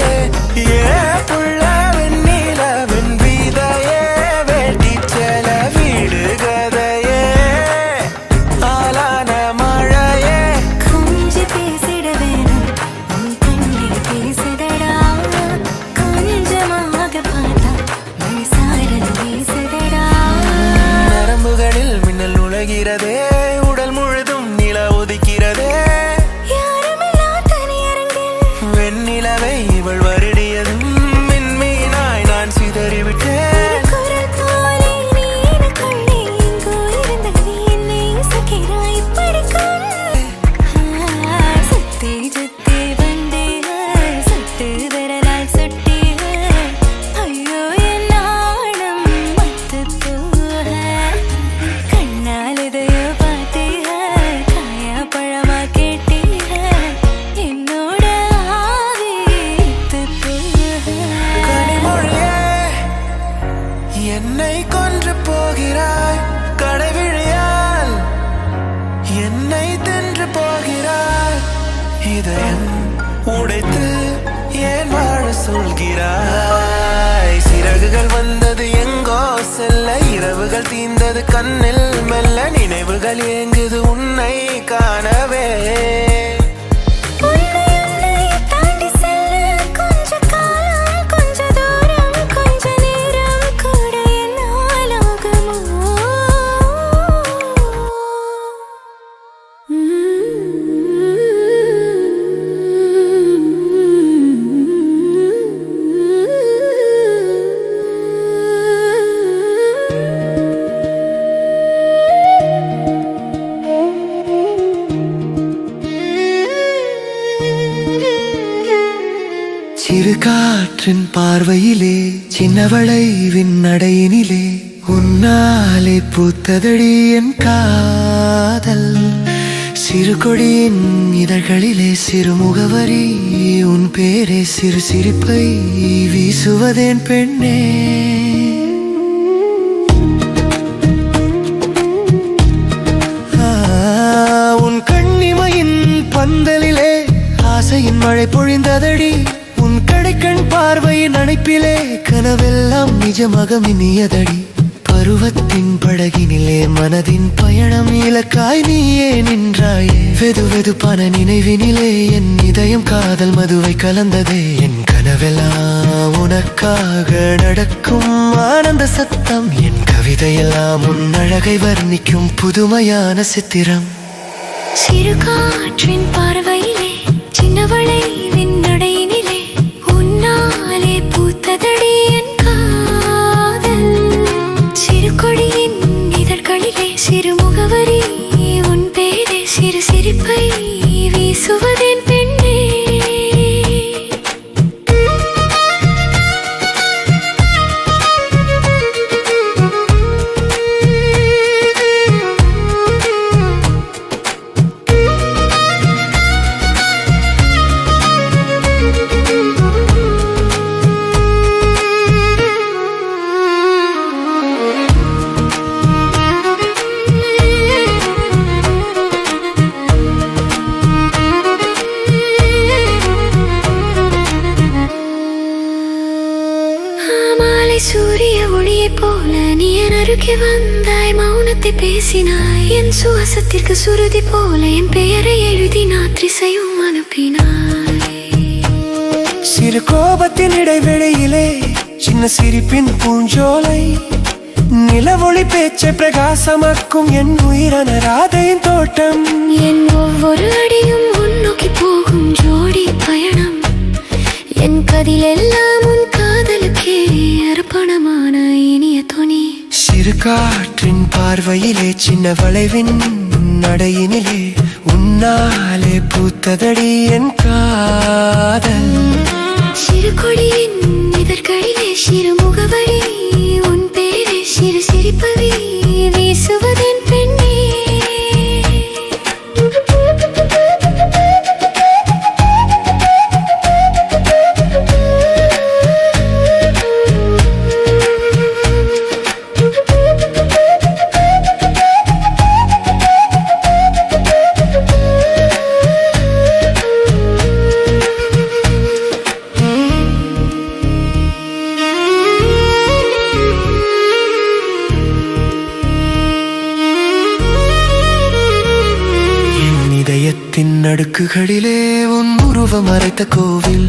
ஏ புள்ள வெண்ணில வெண்வீதையே வேட்டி சேல வீடு கதையே ஆலான மழையே கொஞ்சி பேசிட வேணும் உன் கண்ணில் பேசுதடா கொஞ்சமாக பார்த்தா மனசாரல் வீசுதடா நரம்புகளில் மின்னல் உலகிறதே உடல் முழுதும் நில உதிக்கிறதே யாருமில்லா தனியரங்கில் வெண்ணிலவை இவள் வருடியதும் மின்மீனாய் நான் சிதறிவிட்டேன் குரல் போலே நீ எனக்குள்ளே எங்கோ இருந்த நீ என்னை சுகிறாய் இப்படிக்கும் சுத்தி சுத்தி வந்தே சுட்டு விரலால் சுட்டி ஐயோ என் நாணம் மத்து போக கண்ணால் எதையோ கனவுகள் தீர்ந்தது கண்ணில் மெல்ல நினைவுகள் ஏங்குது உன்னை காணவே தாண்டி செல்ல கொஞ்ச காலம் கொஞ்ச தூரம் கொஞ்ச நேரம் கூட என்னால் ஆகுமோ சிறு காற்றின் பார்வையிலே சின்னவளை விண்ணடையினிலே உன்னாலே பூத்ததடி என் காதல் சிறு கொடியின் இதழ்களிலே சிறு முகவரி உன் பேரே சிறு சிரிப்பை வீசுவதேன் பெண்ணே உன் கண்ணிமையின் பந்தலிலே ஆசையின் மழை பொழிந்ததடி உன் கடைக்கண் பார்வையின் அணைப்பிலே கனவெல்லாம் நிஜமாக மின்னியதடி பருவத்தின் படகினிலே மனதின் பயணம் இலக்காய் நீயே நின்றாயே வெது வெதுப்பான நினைவினிலே என் இதயம் காதல் மதுவை கலந்ததே என் கனவெல்லாம் உனக்காக நடக்கும் ஆனந்த சத்தம் என் கவிதையெல்லாம் உன் அழகை வர்ணிக்கும் புதுமையான சித்திரம் சிறு காற்றின் பார்வையிலே சின்னவளை விண்ணடையினிலே உன்னாலே பூத்ததடி என் காதல் சிறு கொடியின் இதழ்களிலே சிறு முகவரி உன் பேரே சிறு சிரிப்பை வீசுவதேன் பெண்ணே சூரிய ஒளியை போல நீ என் அருகே வந்தாய் மௌனத்தை பேசினாய் என் சுவாசத்திற்கு சுருதி போல என் பெயரை எழுதினாய் திசையும் அனுப்பினாய் சிறு கோபத்தின் இடைவெளியிலே சின்ன சிரிப்பின் பூஞ்சோலை நிலவொளி பேச்சை பிரகாசமாக்கும் என் உயிரான ராதையின் தோட்டம் என் ஒவ்வொரு அடியும் முன்னோக்கி போகும் ஜோடி பயணம் என் கதிலெல்லாம் உன் காதலுக்கே அர்ப்பணமான இனிய துணி சிறு காற்றின் பார்வையிலே சின்ன வளைவின் நடையினிலே உன்னாலே பூத்ததடி என் காதல் சிறு கொடியின் இதழ்களிலே சிறு முகவரி உன் பேரே சிறு சிரிப்பவி வீசுவதென் பெண்ணே அடுக்குகளிலே உன் உருவம் மறைத்த கோவில்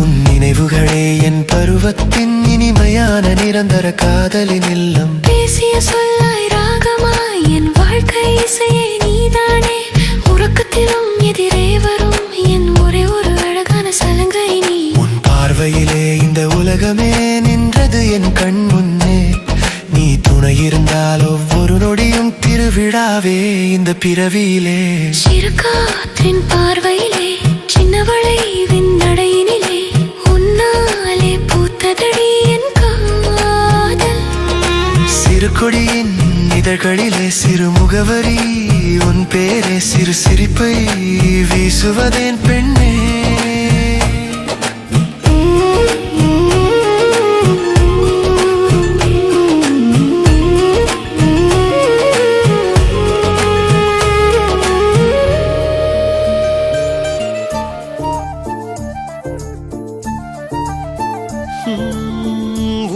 உன் நினைவுகளே என் பருவத்தின் இனிமையான நிரந்தர காதலின் இல்லம் பேசிய சொல்லாய் ராகமாய் என் வாழ்க்கை இசையை நீதானே உறக்கத்திலும் எதிரே வரும் என் ஒரே ஒரு அழகான சலங்கை நீ உன் பார்வையிலே இந்த உலகமே நின்றது என் கண் முன்னே நீ துணை இருந்தால் ஒவ்வொரு நொடியும் திருவிழாவே இந்த பிறவியிலே சிறு காற்றின் பார்வையிலே சின்னவளை விண்ணடையினிலே உன்னாலே பூத்ததடி என் காதல் சிறு கொடியின் இதழ்களிலே சிறு முகவரி உன் பேரே சிறு சிரிப்பை வீசுவதேன் பெண்ணே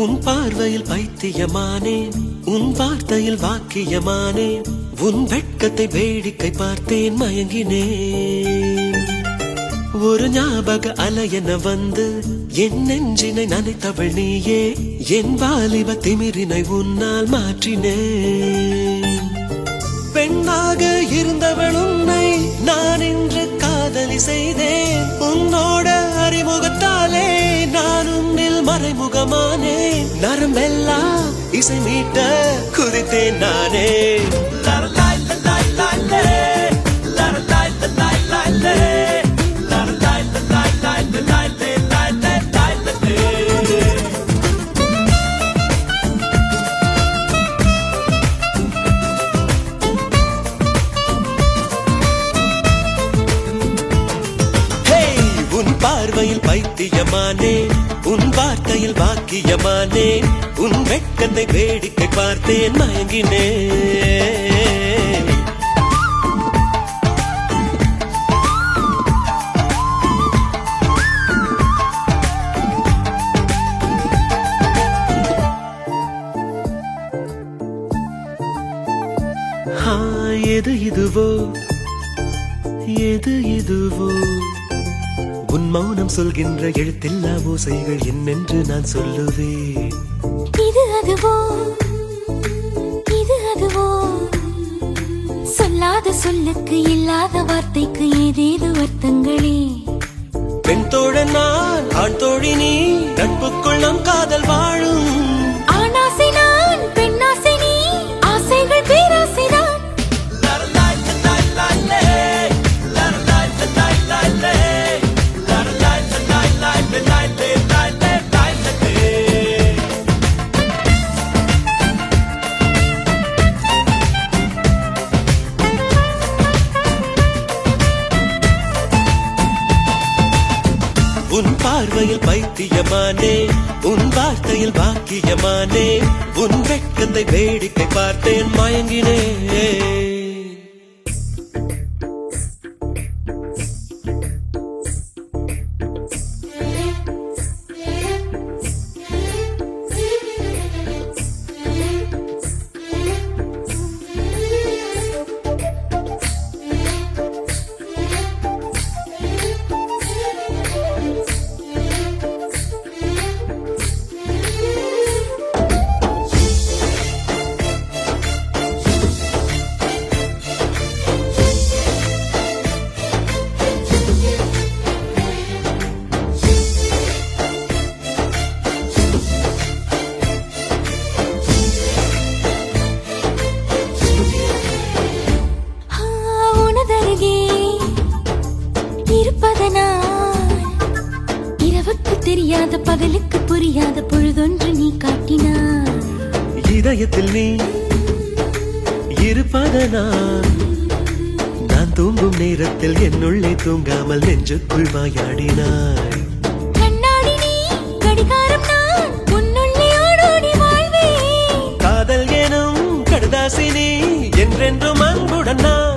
உன் பார்வையில் பைத்தியம் பைத்தியமானேன் உன் வார்த்தையில் வாக்கியமானேன் உன் வெட்கத்தை வேடிக்கை பார்த்தேன் மயங்கினேன் ஒரு ஞாபக அலை என வந்து என் நெஞ்சினை நனைத்தவள் நீயே என் வாலிப திமிரினை உன்னால் மாற்றினேன் பெண்ணாக இருந்தவள் உன்னை நான் இன்று காதலி செய்தேன் உன்னோட அறிமுகத்தாலே நான் உன்னில் மறைமுகமானேன் நரம்பெல்லாம் இசை மீட்ட குதித்தேன் நானே பார்வையில் பைத்தியமானே உன் வார்த்தையில் வாக்கியமானே உன் வெட்கத்தை வேடிக்கை பார்த்தேன் மயங்கினே எது இதுவோ எது இதுவோ உன் மௌனம் சொல்கின்ற எழுத்தில்லா ஓசைகள் என்னென்று நான் சொல்லுவேன் இது அதுவோ சொல்லாத சொல்லுக்கு இல்லாத வார்த்தைக்கு ஏதேது அர்த்தங்களே பெண் தோழன் நான் ஆண் தோழி நீ நட்புக்குள் நம் காதல் வாழும் ஆணாசை நான் பெண்ணாசை நீ ஆசைகள் பேராசைதான் உன் பார்வையில் பைத்தியமானே உன் வார்த்தையில் வாக்கியமானே உன் வெட்கத்தை வேடிக்கை பார்த்தேன் மயங்கினே தெரியாத பகலுக்கு புரியாத பொழுதொன்று நீ காட்டினாய் இதயத்தில் நீ இருப்பதனால் நான் தூங்கும் நேரத்தில் என்னுள்ளே தூங்காமல் நெஞ்சுக்குள் வாயாடினாய் கண்ணாடி நீ கடிகாரம் நான் உன்னுள்ளே ஓடோடி வாழ்வேன் காதல் எனும் கடுதாசினி என்றென்றும் அன்புடன் நான்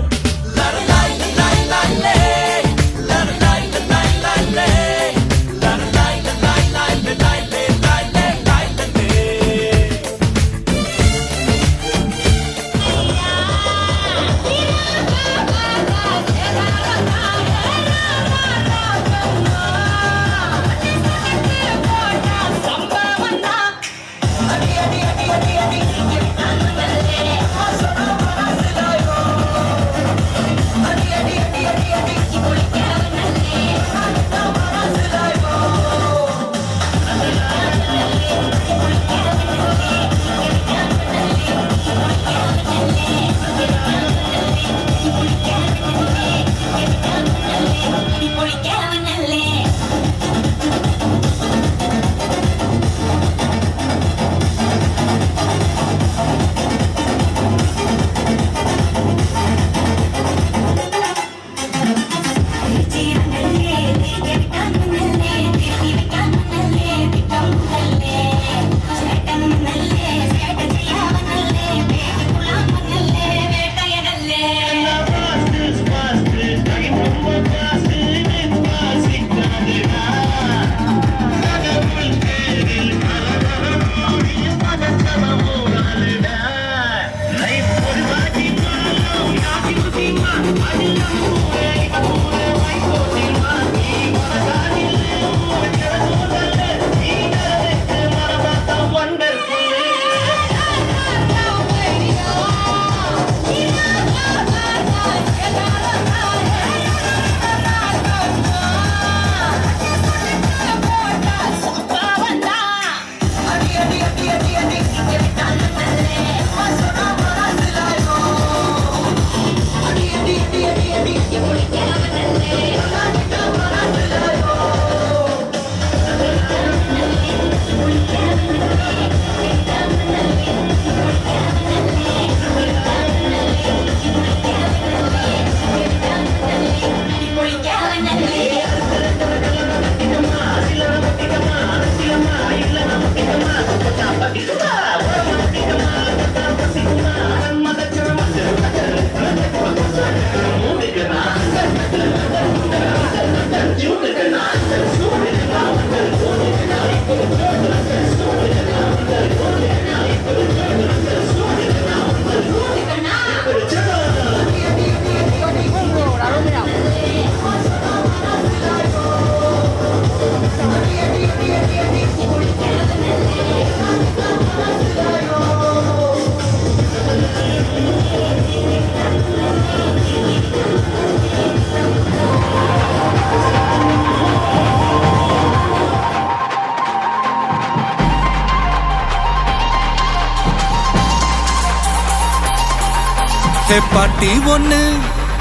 ஹே பாட்டி ஒண்ணு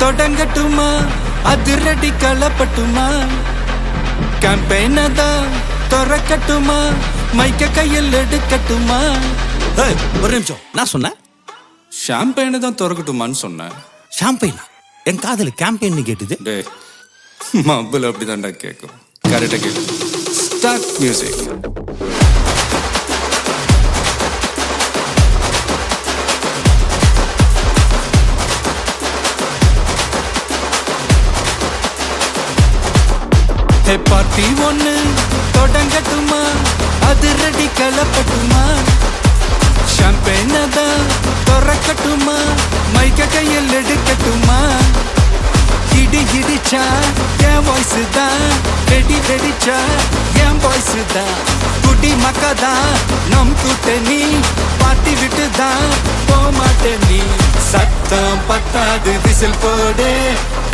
தொடங்கட்டுமா அதிரடி கலப்பட்டுமா கேம்பெயின தான் திறக்கட்டுமா மைக்க கையில் எடுக்கட்டுமா ஒரு நிமிஷம் நான் சொன்னேன் ஷாம்பெயினை தான் திறக்கட்டுமான்னு சொன்னேன் ஷாம்பெயினா என் காதல கேம்பெயின் கேட்டுது டே மப்பிள் அப்படிதான்டா கேட்கும் கரெக்டாக கேட்கு ஸ்டார்ட் மியூசிக் ஹே பார்ட்டி ஒண்ணு தொடங்கட்டுமா அதிரடி கலப்பட்டுமா ஷாம்பெயினை தான் திறக்கட்டுமா மைக்க கையில் எடுக்கட்டுமா இடி இடிச்சா என் வாய்ஸ் தான் வெடி வெடிச்சா என் வாய்ஸ் தான் குடி மக்கதான் நம் கூட்டணி பாட்டி விட்டு தான் போமாட்டே நீ சத்தம் பத்தாது விசில் போடு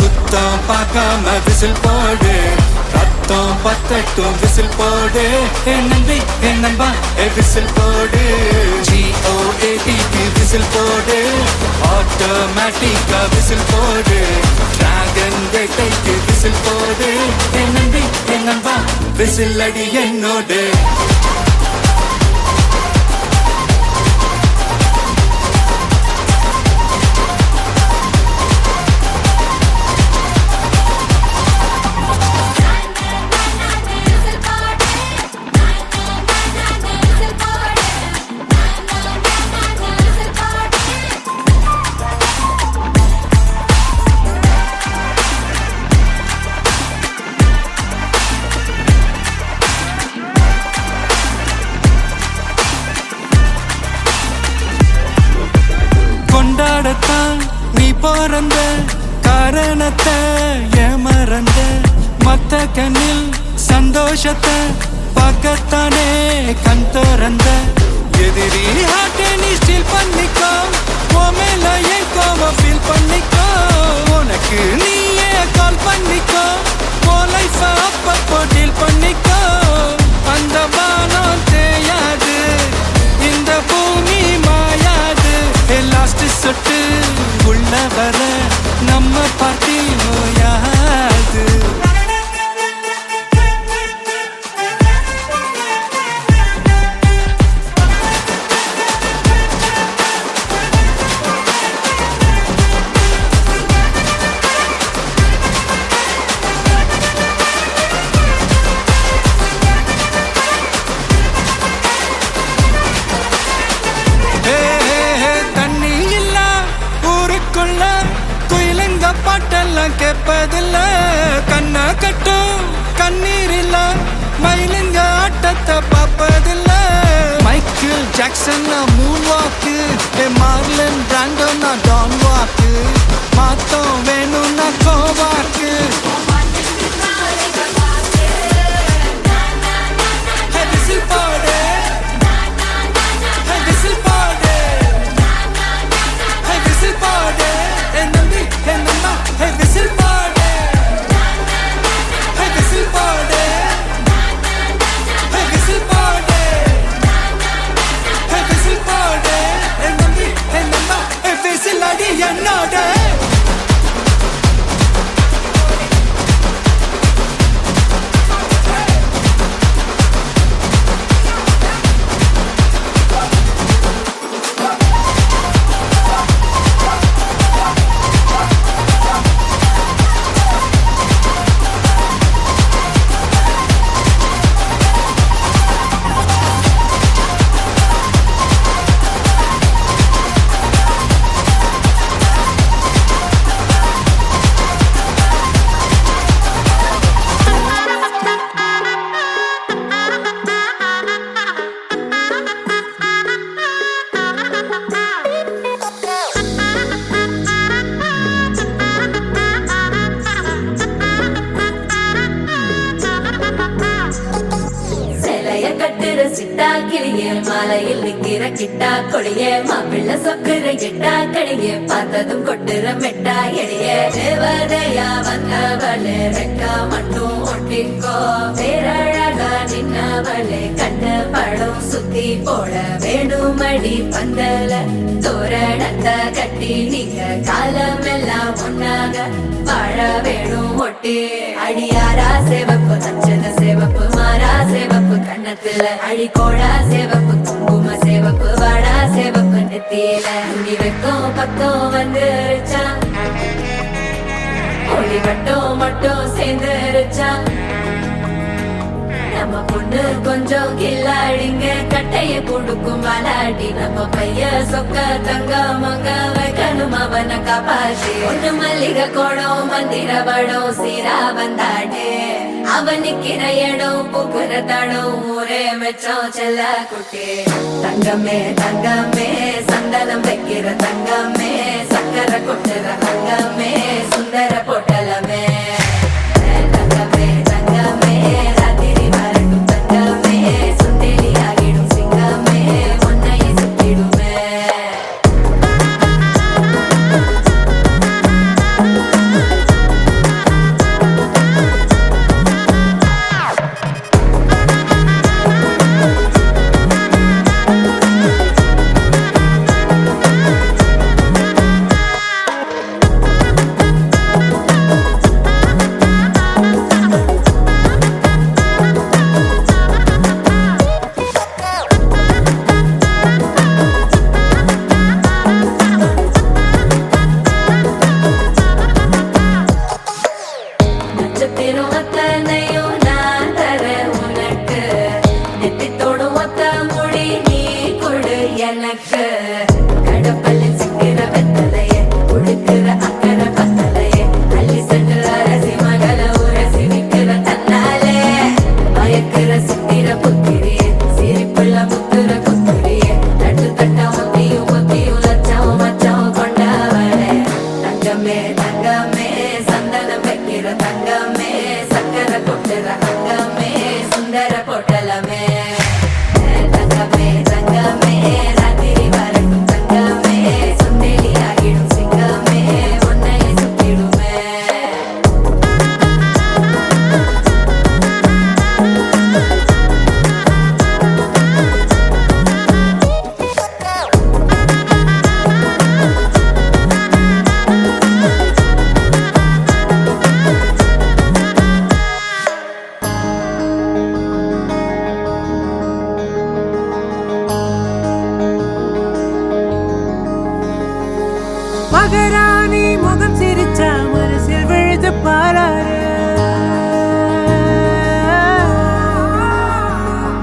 குத்தம் பார்க்காம விசில் போடு ரத்தம் பத்தட்டும் விசில் போடு என் நம்பி என் நம்பா விசில் போடு GOATக்கு விசில் போடு ஆட்டோமேட்டிக்கா விசில் போடு டிராகன் வேட்டைக்கு விசில் போடு என் நம்பி என் நம்பா விசில் அடி என்னோடு கொண்டாடத்தான் நீ பிறந்த காரணத்தை ஏமறந்த மத்த கண்ணில் சந்தோஷத்தை பார்க்கத்தானே கண் திறந்த எதிரி ஹார்ட்டை நீ ஸ்டீல் பண்ணிக்கோ உன் மேல என் கோவம் ஃபீல் பண்ணிக்கோ உனக்கு நீயே கால் பண்ணிக்கோ உன் லைஃப அப்பப்போ டீல் பண்ணிக்கோ அந்த வானம் தேயாது இந்த பூமி மாயாது லாஸ்ட் சொட்டு உள்ள வர நம்ம பாட்டி நோயாது பாட்டெல்லாம் கேட்பதில்ல கண்ணா கட்டும் கண்ணீர் இல்ல மயிலுங்க ஆட்டத்தை பார்ப்பதில்ல மைக்கேல் ஜாக்சன் மூன் வாக்கு மார்லன் பிராண்டோ நான் டான் வாக்கு மாத்தம் வேணும்னா கோவாக்கு கொடிக்கிற கிட்டா கொடிய மாப்பிள்ள சொக்குற கிட்டா கடிய பார்த்ததும் கொட்டுற மெட்டா எளிய தேவதையா வந்தவளே ரெக்கா மட்டும் ஒட்டிக்கோ பேரழகா நின்னவளே கண்ணு படம் சுத்தி போட வேணுமடி பந்தல தோரணத்தை கட்டி நீங்க காலமெல்லாம் ஒன்னாக வாழ வேணும் ஒட்டி அடியாரா சேவப்பு தச்சத சேவப்பு மாறா சேவப்பு கண்ணத்துல அடிக்கோடா சேவப்பு குங்கும சேவப்பு வாடா சேவப்பு நெத்தியில துணி வைக்கும் பக்கம் வந்துருச்சா ஒளி மட்டும் சேர்ந்துருச்சா நம்ம பொண்ணு கொஞ்சம் கில்லாடிங்க கட்டைய கொடுக்கும் வாலாடி நம்ம பைய சொக்க தங்க மங்க வைக்கணும் அவனை காப்பாற்றி ஒண்ணு மல்லிகை கோடம் மந்திர வடம் சீரா வந்தாடு அவன் நிக்கிற இடம் பூக்குற தடம் ஊரே மெச்சம் செல்ல குட்டி தங்கமே தங்கமே சந்தனம் வைக்கிற தங்கமே சக்கரை கொட்டுற தங்கமே சுந்தர பொட்டலமே தங்கமே தங்கமே ராத்திரி வரட்டும் தங்கமே சுந்தரி ஆகிடும் சிங்கமே உன்னை சுத்திடுமே நட்சத்திரம் அத்தனையும் நான் தர உனக்கு நெத்தித்தோடும் ஒத்த மொழி நீ கொடு எனக்கு கடப்பல்லில் சிக்கிற வெத்தலைய உடுக்கிற அக்கறை பத்தலைய அள்ளி சென்று அரசி மகள உரசி விக்கிற தன்னாலே மயக்கிற சித்திர புத்திரிய சிரிப்புள்ள முத்துற குத்துரிய தட்டு தட்ட ஒத்தியும் லட்சம் மச்சம் கொண்டவளே தங்கமே தங்கமே சந்தனம் வைக்கிற தங்கமே சக்கரை கொட்டுற தங்கமே சுந்தர பொட்டலமே தங்கமே தங்கமே ராத்திரி வரட்டும் தங்கமே சுந்தரி ஆகிடும் சிங்கமே உன்னை சுத்திடுமே மகராணி முகம் சிரிச்சா மனசில் விழுது பாராரு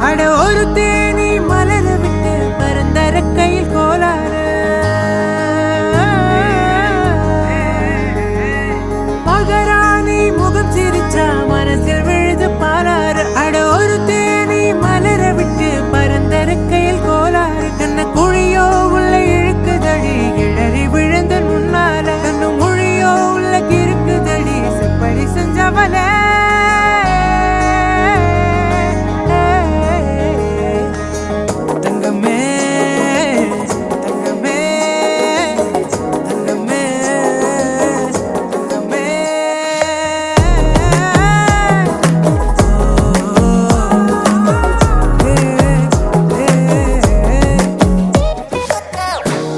அட ஒரு தேனி மலர விட்டு பரந்தர கையில் கோலாறு மகராணி முகம் சிரிச்சா மனசில் விழுது பாராரு அட ஒரு தேனி மலர விட்டு பரந்தர கையில் கோலாறு கண்ண குழியோ உள்ள இழுக்குதடி கிழறி விழுந்த முன்னால கண்ணு மொழியோ உள்ள கிறுக்குதடி செப்படி செஞ்சவள தங்கமே தங்கமே தங்கமே தங்கமே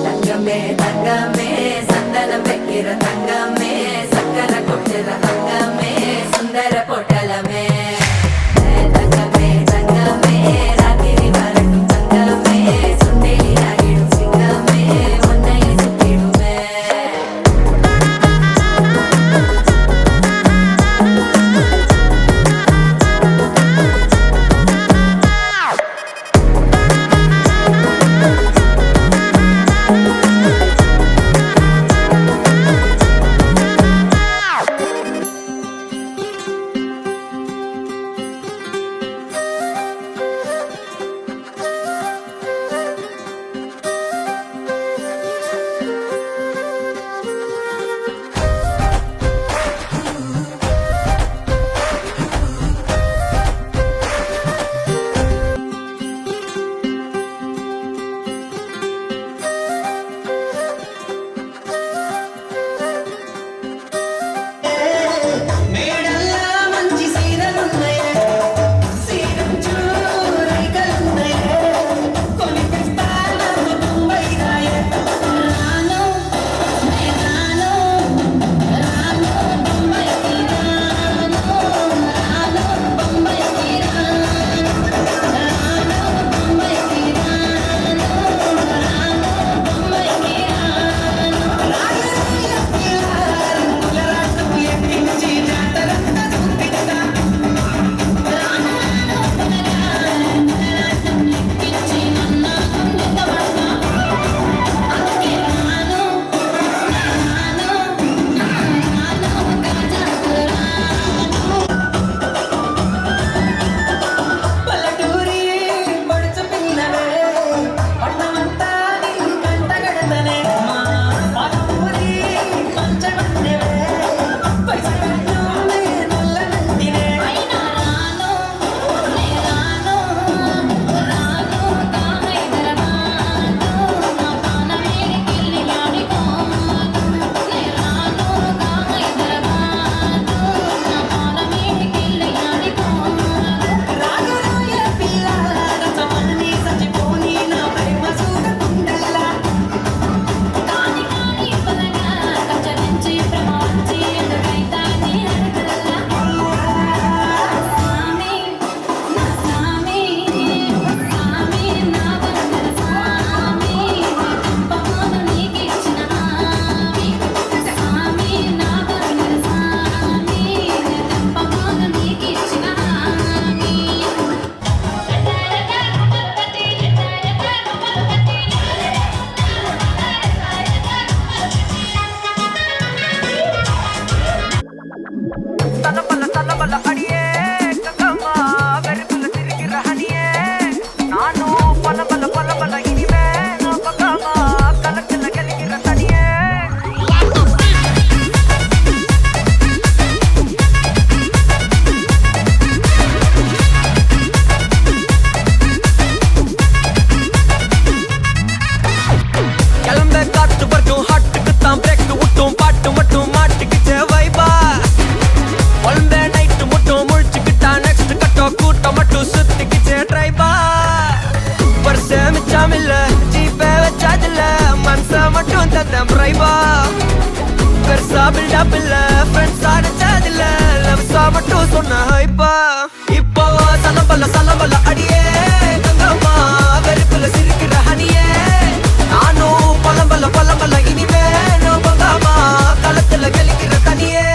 தங்கமே தங்கமே சந்தனம் வைக்கிற தங்கமே சக்கரை கொட்டுற தங்கமே சுந்தர பொட்டலமே தங்கமே தங்கமே ராத்திரி வரட்டும் தங்கமே சுந்தரி ஆகிடும் சிங்கமே உன்னை சுத்திடுமே மட்டும் பாட்டு மட்டும் மாட்டிக்கிச்ச வைபா ஒன்பே நைட்டு மட்டும் முழிச்சுக்கிட்டா நெக்ஸ்ட் கட்டோ கூட்டம் மட்டும் சுத்திக்கிச்சே ட்ரைபா பர்சே மிச்சம் இல்ல ஜீப்பே வச்சாதில்ல மனச மட்டும் தந்தம் ட்ரைபா பெருசா பில்டப் இல்ல ஃப்ரெண்ட்ஸ் அடிச்சதில்ல லவ்ஸா மட்டும் சொன்ன ஹைப்பா இப்போ சலம்பல அடியே கங்கம்மா வெறுப்புல சிரிக்கிற ஹனியே நானும் பழம்பல இனிமே நோ பங்காமா களத்துல கலிக்கிற தனியே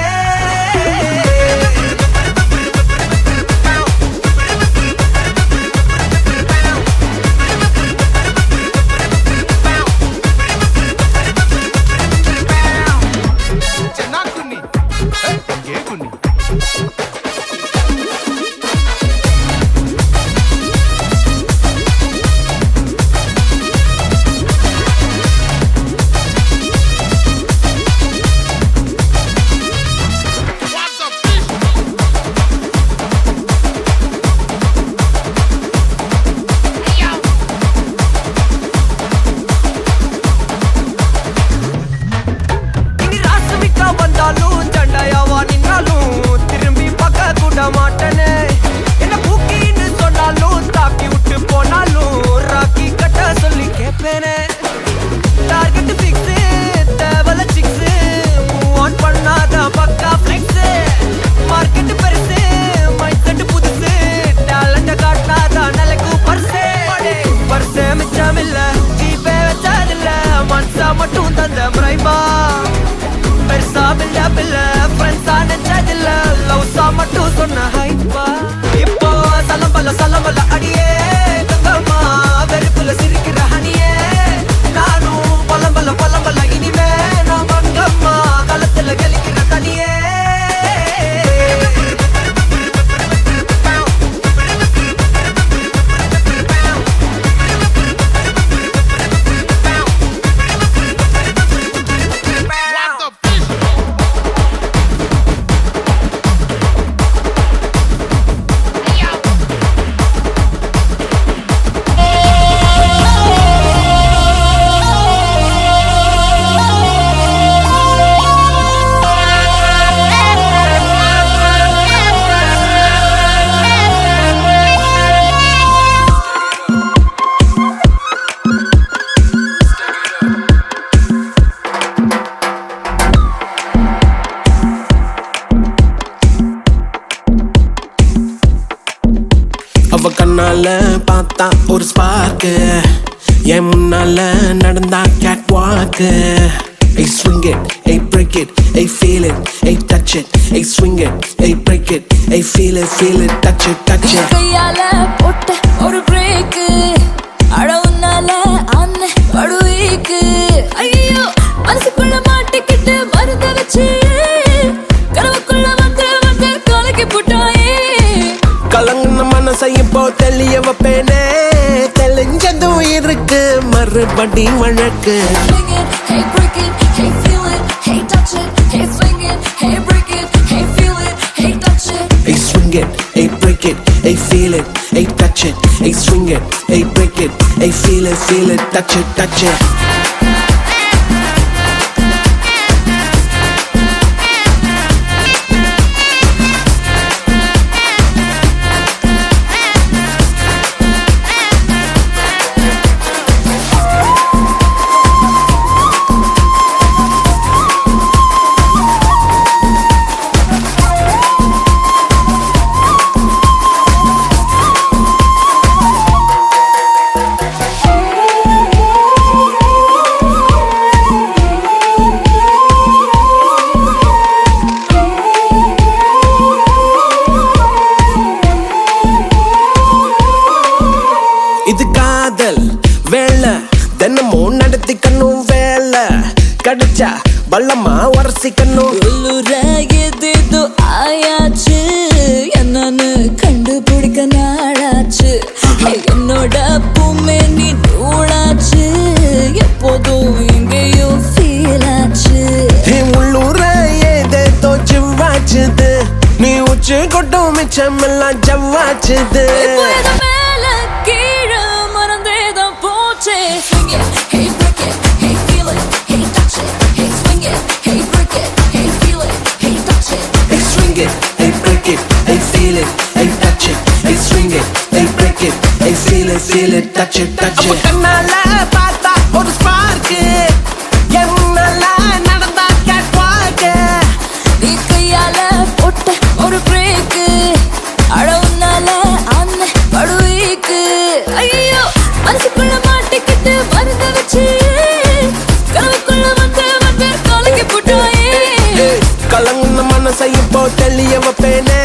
மட்டும் தந்த பிரைபா பெருசா பில்டப் இல்ல ஃப்ரெண்ட்ஸா நெஞ்சதில்ல லவ்ஸா மட்டும் சொன்ன ஹைப்பா இப்போ சலம்பல அடியே கங்கம்மா வெறுப்புல சிரிக்கிற ஹனியே நானும் பழம்பல இனிமே நான் பங்கம்மா களத்துல கலிக்கிற தனியே அவ கண்ணால பார்த்தா ஒரு ஸ்பார்க்கு என் முன்னால நடந்தா கேட் வாக்கு Hey swing it, hey break it, hey feel it, hey touch it, hey swing it, hey break it, hey feel it, touch it கையால போட்ட ஒரு பிரேக் அழவுனால அண்ண படுவீக்கு ஐயோ மனசுக்குள்ள மாட்டிக்கிட்டு மருந்த வச்சு கனவுக்குள்ள வந்து கலக்கி போட்டாயே கலங்குன மனசை இப்போ தெளிய வைப்பேனே தெளிஞ்சதும் இருக்கு மறுபடி வழக்கு Hey break it, hey feel it, hey touch it, hey swing it, hey break it, hey feel it, hey touch it. Hey swing it, hey break it, hey feel it, hey touch it, hey swing it, hey break it, hey feel it, touch it. இது காதல் வேலை தினமும் நடத்திக்கணும் வேலை கிடைச்சா பள்ளமா உரசிக்கணும் ஏதேதோ ஆயாச்சு என்னன்னு கண்டுபிடிக்க நாளாச்சு என்னோட பூமே நீ தூளாச்சு எப்போதும் எங்கேயோ ஃபீல் ஆச்சு உள்ளூர ஏதேதோ ஜிவ்வாச்சுது நீ உச்சி கொட்டும் மிச்சமெல்லாம் ஜவ்வாச்சுது மேல கீழே மறந்தேதான் போச்சே Swing it, hey break it, hey feel it, hey touch it, hey swing it, hey feel it, touch it, touch it. கண்ணால பார்த்தா ஒரு ஸ்பார்க்கு என்னால நடந்தா கேட்வாக்கு நீ கையால போட்ட ஒரு பிரேக்கு அழவுனால அந்த படுவீக்கு ஐயோ மனசுக்குள்ள மாட்டிக்கிட்டு மருந்து வச்சு கனவுக்குள்ள வந்து வந்து கலக்கி போட்டாயே கலங்குன மனசை இப்போ தெளிய வைப்பேனே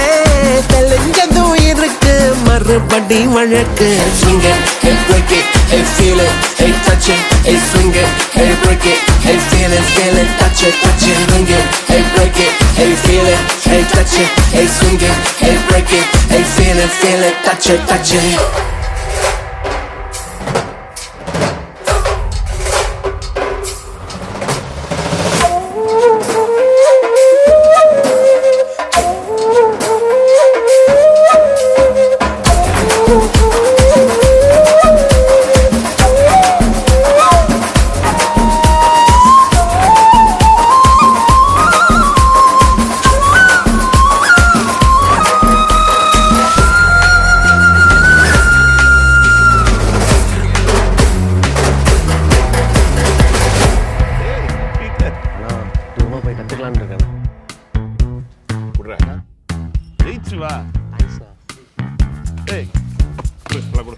தெளிஞ்சதும் இருக்கு மறுபடி வழக்கு. Swing it, hey break it, hey feel it, hey touch it, hey swing it, hey break it, hey feel it, touch it, swing it, hey break it, hey feel it, hey touch it, hey swing it, hey break it, hey feel it, touch it, touch it. ஜெயிச்சு வா ஏய் கொடு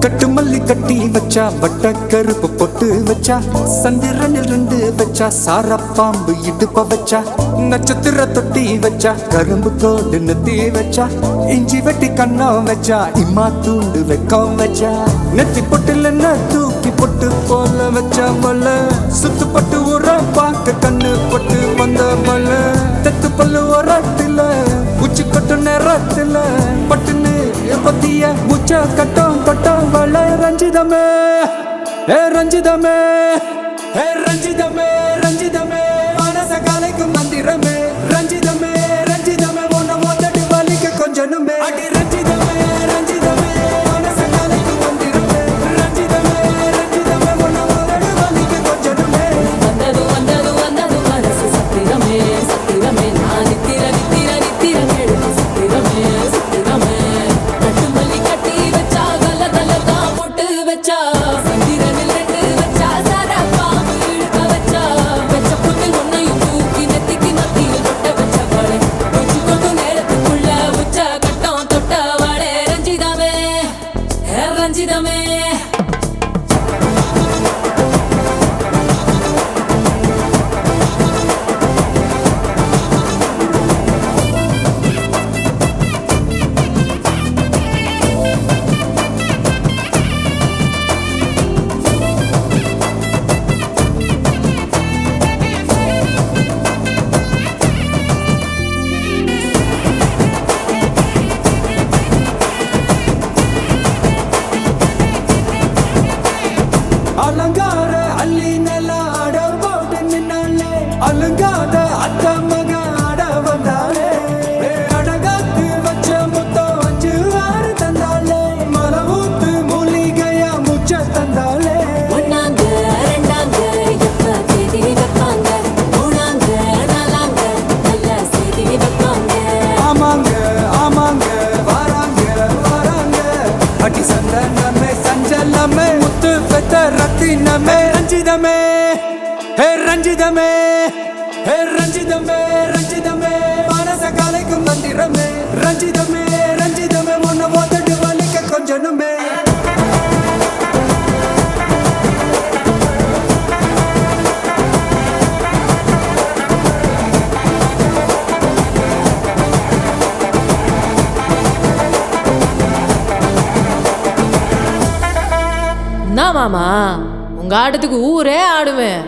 கட்டு மல்லி கட்டி வச்சா வட்ட கருப்பு பொட்டு வச்சா சந்திரனில் 2 வச்சா சார பாம்பு இடுப்ப வச்சா நட்சத்திர தொட்டி வச்சா கரும்பு தோடு நெத்தி வச்சா இஞ்சி வெட்டி கண்ணம் வச்சா இம்மா தூண்டு வெக்கம் வச்சா நெத்தி பொட்டுல என்ன தூக்கி பொட்டு போல வச்சா மல்ல சுத்து பட்டு உர பாக்க கண்ணு பொட்டு வந்த மல்ல தெத்து பல்லு ஒரத்துல உச்சி கொட்டு நேரத்துல பட்டுன்னு பத்திய முச்ச கட்டம் கட்டம் வள ரஞ்சிதமே ஏ ரஞ்சிதமே ஏ ரஞ்சிதமே ரஞ்சிதமே மனச கலைக்கும் மந்திரமே ரஞ்சிதமே ரஞ்சிதமே உன்னை மொத்தடி வலிக்க கொஞ்சனுமே அடி ரஞ்சிதமே ரஞ்சிதமே மனச கலைக்கும் மந்திரமே ரஞ்சிதமே ரஞ்சிதமே உன்னை மொத்தடி வலிக்க கொஞ்சனுமே வந்தது வந்தது வந்தது மனசு சத்திரமே சத்திரமே நான் நித்திர நித்திர நித்திர கேடு சத்திரமே சத்திரமே கட்டு மல்லி கட்டி வச்சா கல கல தான் போட்டு வச்சா சந்திரனில் 2 வச்சா சாரா பாம்பு இழுக்க வச்சா வச்ச புட்டு ஒன்னையும் தூக்கி நெத்திக்கு மத்தியில் தொட்ட வச்ச வாழை உச்சி கொண்டு நேரத்துக்குள்ள உச்ச கட்டம் தொட்ட வாழை ரஞ்சிதமே ரஞ்சிதமே அலங்கார அள்ளி நில ஆட போட்டு நின்னாலே அலங்காத அத்த மக ஆட வந்தாலே அடகாத்து வச்ச முத்தம் 5 6 தந்தாலே மலவூத்து மூலிகையா முச்ச தந்தாலே ஒன்னாங்க ரெண்டாங்க எப்ப தேதி வைப்பாங்க மூணாங்க நாலாங்க நல்ல செய்தி வைப்பாங்க ஆமாங்க ஆமாங்க வராங்க வராங்க அடி சந்தனமே சஞ்சலமே முத்து பெத்த ரத்தினமே ரஞ்சிதமே ஹே ரஞ்சிதமே ஹே ரஞ்சிதமே ரஞ்சிதமே மனச கலைக்கும் மந்திரமே ரஞ்சிதமே ரஞ்சிதமே உன்னை மொத்தடி வலிக்க கொஞ்சனுமே என்ன மாமா உங்க ஆட்டத்துக்கு ஊரே ஆடுவேன்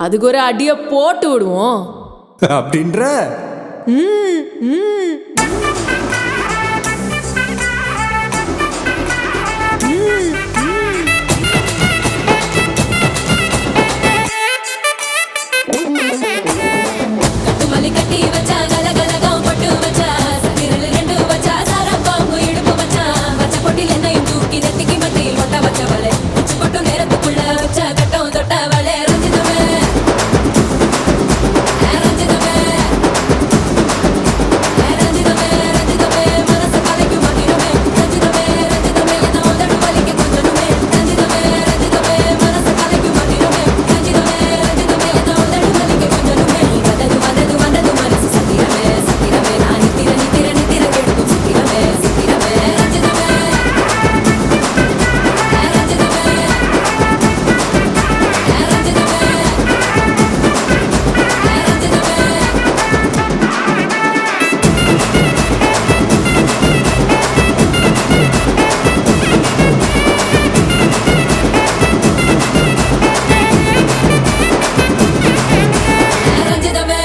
அதுக்கு ஒரு அடிய போட்டு விடுவோம் அப்படின்ற ம், ம். கட்டு மல்லி கட்டி வச்சா கல கலகம் பட்டு வச்சா சந்திரனில் 2 வச்சா சாரா பாம்பு இடுப்பு வச்சா வச்ச பொட்டில் என்னையும் தூக்கி நெத்திக்கு மத்தியில் ஒட்ட வச்ச வலை உச்சி கொட்டு நேரத்துக்குள்ள வச்ச கட்டம் தொட்ட வலை ரஞ்சிதமே ரஞ்சிதமே ரஞ்சிதமே ரஞ்சிதமே மனச கலைக்கும் மந்திரமே ரஞ்சிதமே ரஞ்சிதமே என்ன உதடு வலிக்க கொஞ்சனுமே ரஞ்சிதமே ரஞ்சிதமே மனச கலைக்கும் மந்திரமே ரஞ்சிதமே ரஞ்சிதமே என்ன உதடு வலிக்க கொஞ்சனுமே வந்தது வந்தது வந்தது மனசு சத்திரமே சத்திரமே நான் நித்திர நித்திர நித்திர கெடுக்கும் சத்திரமே சத்திரமே ரஞ்சிதமே ரஞ்சிதமே ரஞ்சிதமே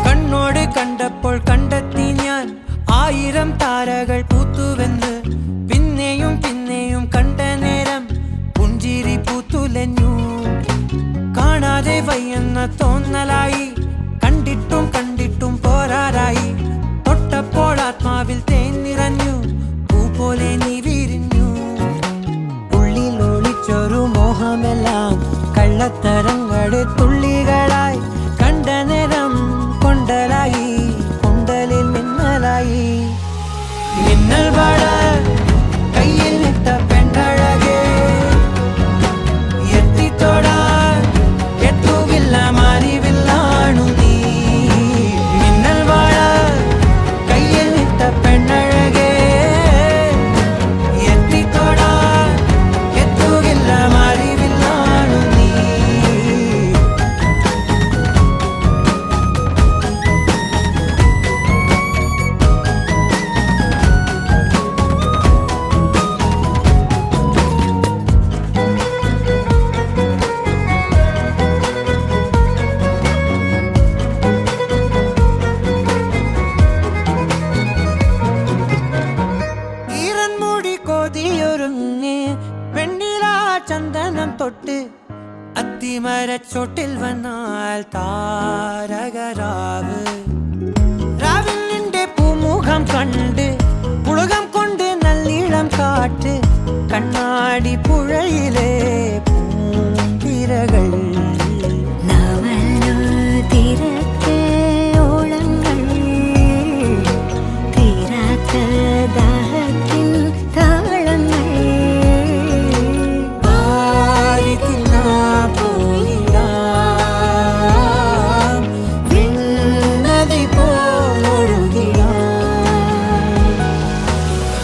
കണ്ണോട് കണ്ടപ്പോൾ കണ്ടെത്തി ഞാൻ 1000 താരകൾ പൂത്തുവെന്ന് പിന്നെയും പിന്നെയും കണ്ട നേരം പുഞ്ചിരി പൂത്തുലഞ്ഞു കാണാതെ വയ്യെന്ന തോന്നലായി കണ്ടിട്ടും കണ്ടിട്ടും പോരാറായി തൊട്ടപ്പോൾ ആത്മാവിൽ തേൻ നിറഞ്ഞു പൂ പോലെ നീ വിരിഞ്ഞു ഉള്ളിൽ ഒളിച്ച கள்ளத்தரங்களே துள்ளிகளாய் கண்ட நேரம் கொண்டலாகி கொண்டலில் மின்னலாகி மின்னல் வாழ கையில் நிட்ட பெண்ணழகே எத்தி தொடா எத்துவில்ல மாறிவில்லாணு நீ மின்னல் வாழ கையில் நிட்ட பெண்ணழகே எத்தி தொடா எத்துவில்ல மாறிவில்லாணு நீ ഈറൻമുടി കൊതിയൊരുങ്ങി വെണ്ണിലാ ചന്ദനം തൊട്ട് അത്തിമരച്ചോട്ടിൽ വന്നാൽ താരകരാവ് രാവിൽ നിന്റെ പൂമുഖം കണ്ട് പുളകം കൊണ്ട് നല്ലീളം കാറ്റ് കണ്ണാടി പുഴയിലെ പൂന്തിരകൾ തിരക്ക് ഓളങ്ങൾ തീരാത്ത ദാഹത്തിൻ താളങ്ങൾ നദി പോലൊഴുകിയ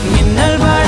മിന്നൽ വാഴ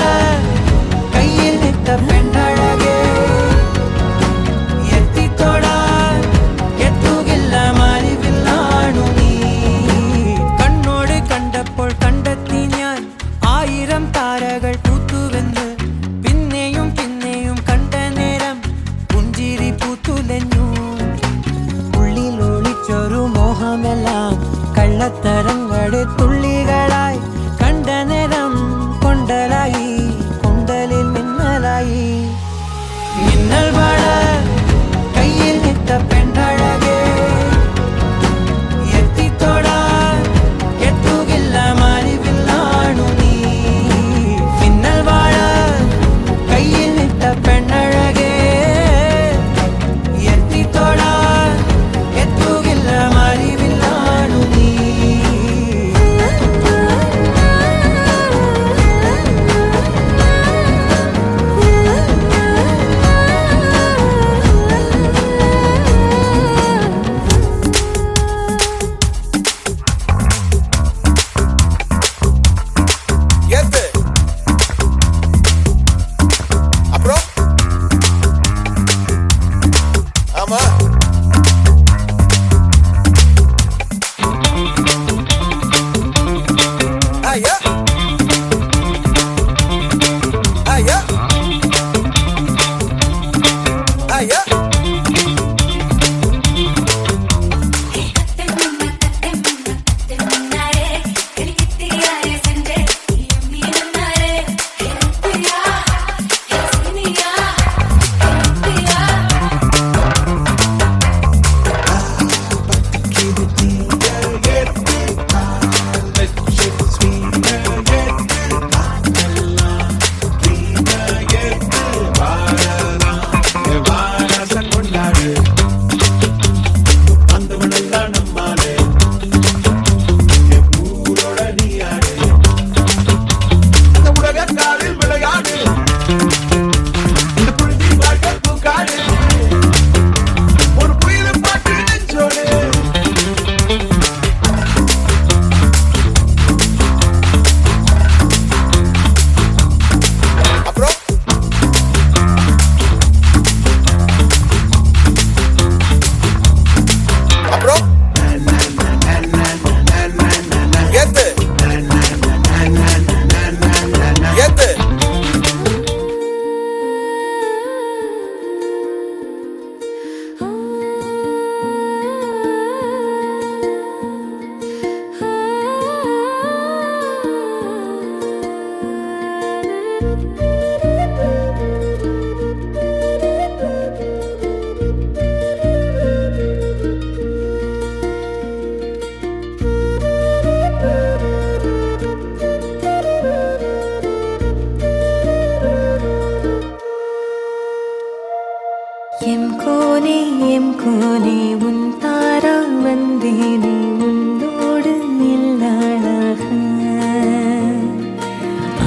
எம் கோனே உன் தாரா வந்தேனே உன்னோடு இல்லாளாக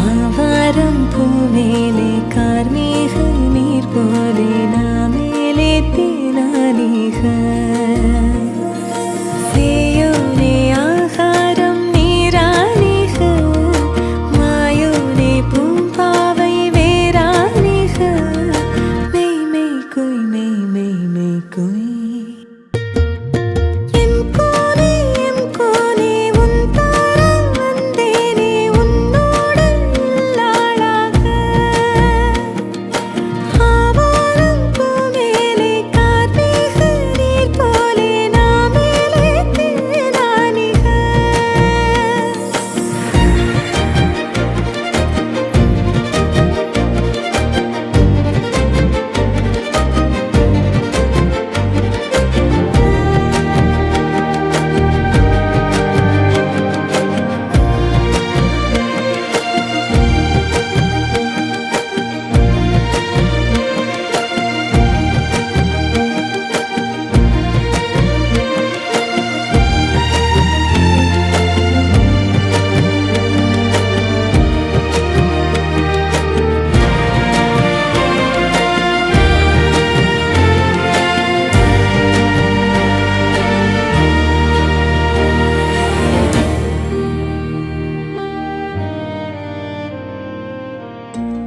ஆவாரம் பூவேலே கார்மேக நீர் போலே நாமேலே தேனானீக சேயோனே ஆகாரம் நீரானீக மாயோனே பூம்பாவை வேரானீக மெய் மெய் குய் மெய் மெய் மெய் குய் எம் கோனே உன் தாரா வந்தேனே உன்னோடு இல்லாளாக ஆவாரம் பூமேலே கார்மேக நீர் போலே நாமேலே தேனானிக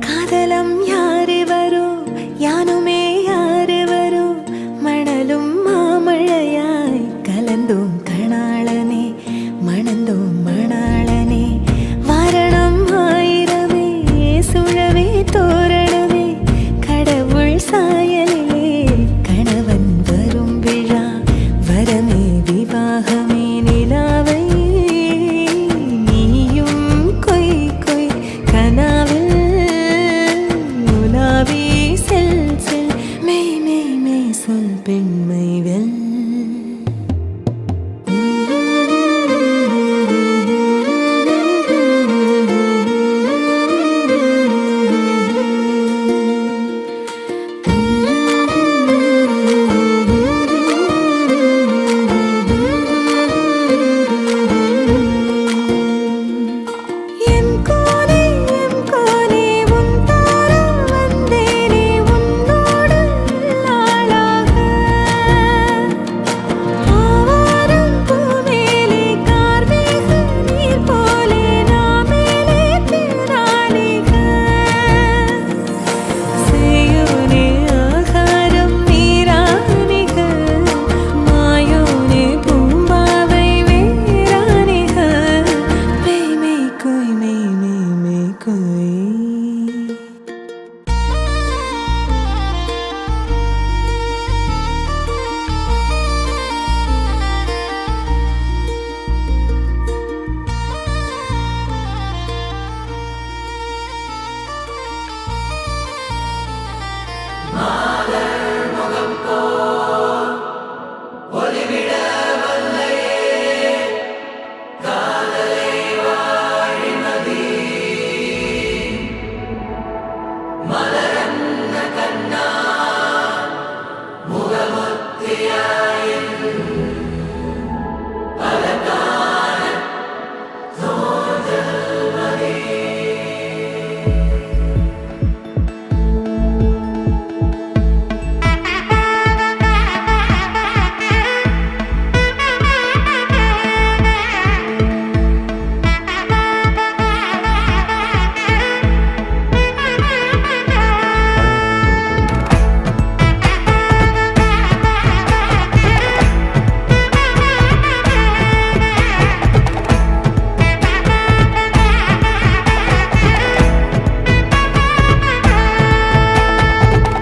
காதலம் யாரிவரோ யானுமே யாரிவரோ மணலும் மாமழையாய் கலந்தோம் கணாளனே மணந்தோம் மணாளனே வாரணம் ஆயிரமே சுழவே தோரணமே கடவுள் சாயலிலே கணவன் வரும் விழா வரமே விவாகமே நிலாவை நீயும் கொய் கொய் கனாவில் உலாவி செல் செல் மெய் மெய் மெய் சொல் பெண்மை வெல் எம் கோனே உன் தாரா வந்தேனே உன்னோடு இல்லாளாக ஆவாரம் பூமேலே கார்மேக நீர் போலே நாமேலே தேனானிக சேயோனே ஆகாரம் நீரானிக மாயோனே பூம்பாவை வேரானிக மெய் மெய் குய் மெய் மெய் மெய் குய்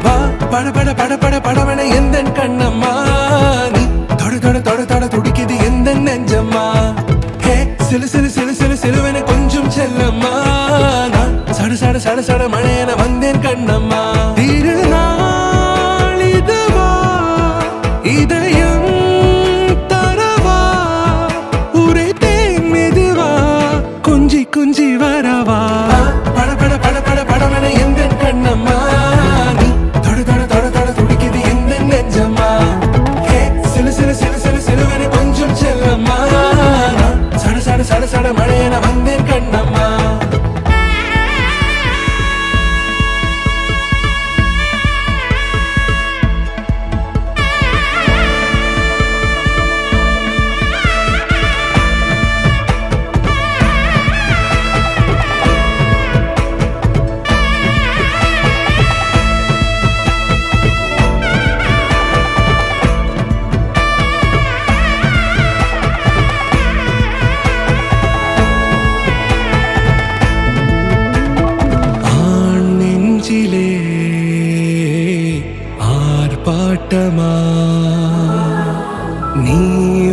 வா பட பட பட பட படவன எந்தன் கண்ணம்மா நீ தொட தொட தொட தொட துடிக்குது எந்த நெஞ்சம்மா ஹே சிலு சிலு சிலு சிலு சிலுவன கொஞ்சம் செல்லம்மா நான் சட சட சட சட மழையன வந்தேன் கண்ணம்மா திருநாள் இதுவா இதயம் தரவா உரைத்தேன் மெதுவா கொஞ்சி கொஞ்சி வரவா பட பட பட பட படவன எந்தன் கண்ணம்மா நீ தொட தொட தொட தொட துடிக்குது ஆர்ப்பாட்டமா நீ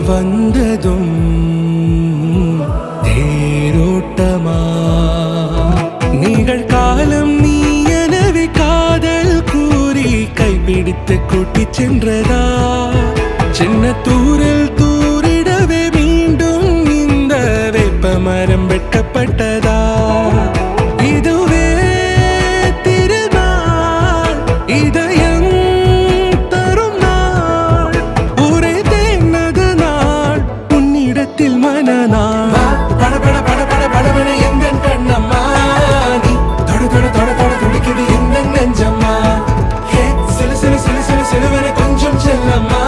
வந்ததும் தேரோட்டமா நிகழ்காலம் நீ எனவே காதல் கூறி கைப்பிடித்து கூட்டிச் சென்றதா சின்ன தூரல் தூரிடவே மீண்டும் இந்த வேப்ப மரம் வெட்கப்பட்டதா இதுவே திருநாள் இதயம் தரும் நாள் ஒரே தேனது நாள் உன்னிடத்தில் மனநாள் பட பட பட பட படவன எந்த கண்ணம்மா நீ தொட தொட தொட தொட துடிக்குது எந்த நெஞ்சம்மா ஹே சிலு சிலு சிலு சிலு சிலுவன கொஞ்சம் செல்லம்மா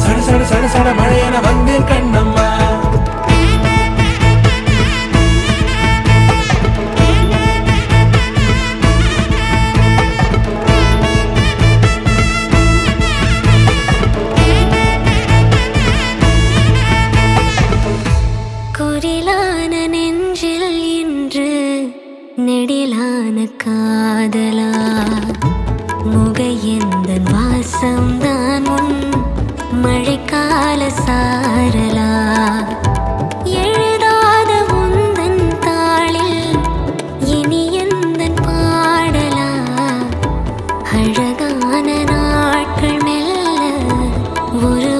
சட சட சட சட மழையன வந்தேன் கண்ணம்மா குரிலான நெஞ்சில் இன்று நெடிலான காதலா முகையெந்தன் வாசம்தான் உன் மழைக்கால சாரலா எழுதாத உந்தன் தாளில் இனி எந்தன் பாடலா அழகான நாட்கள் மெல்ல ஒரு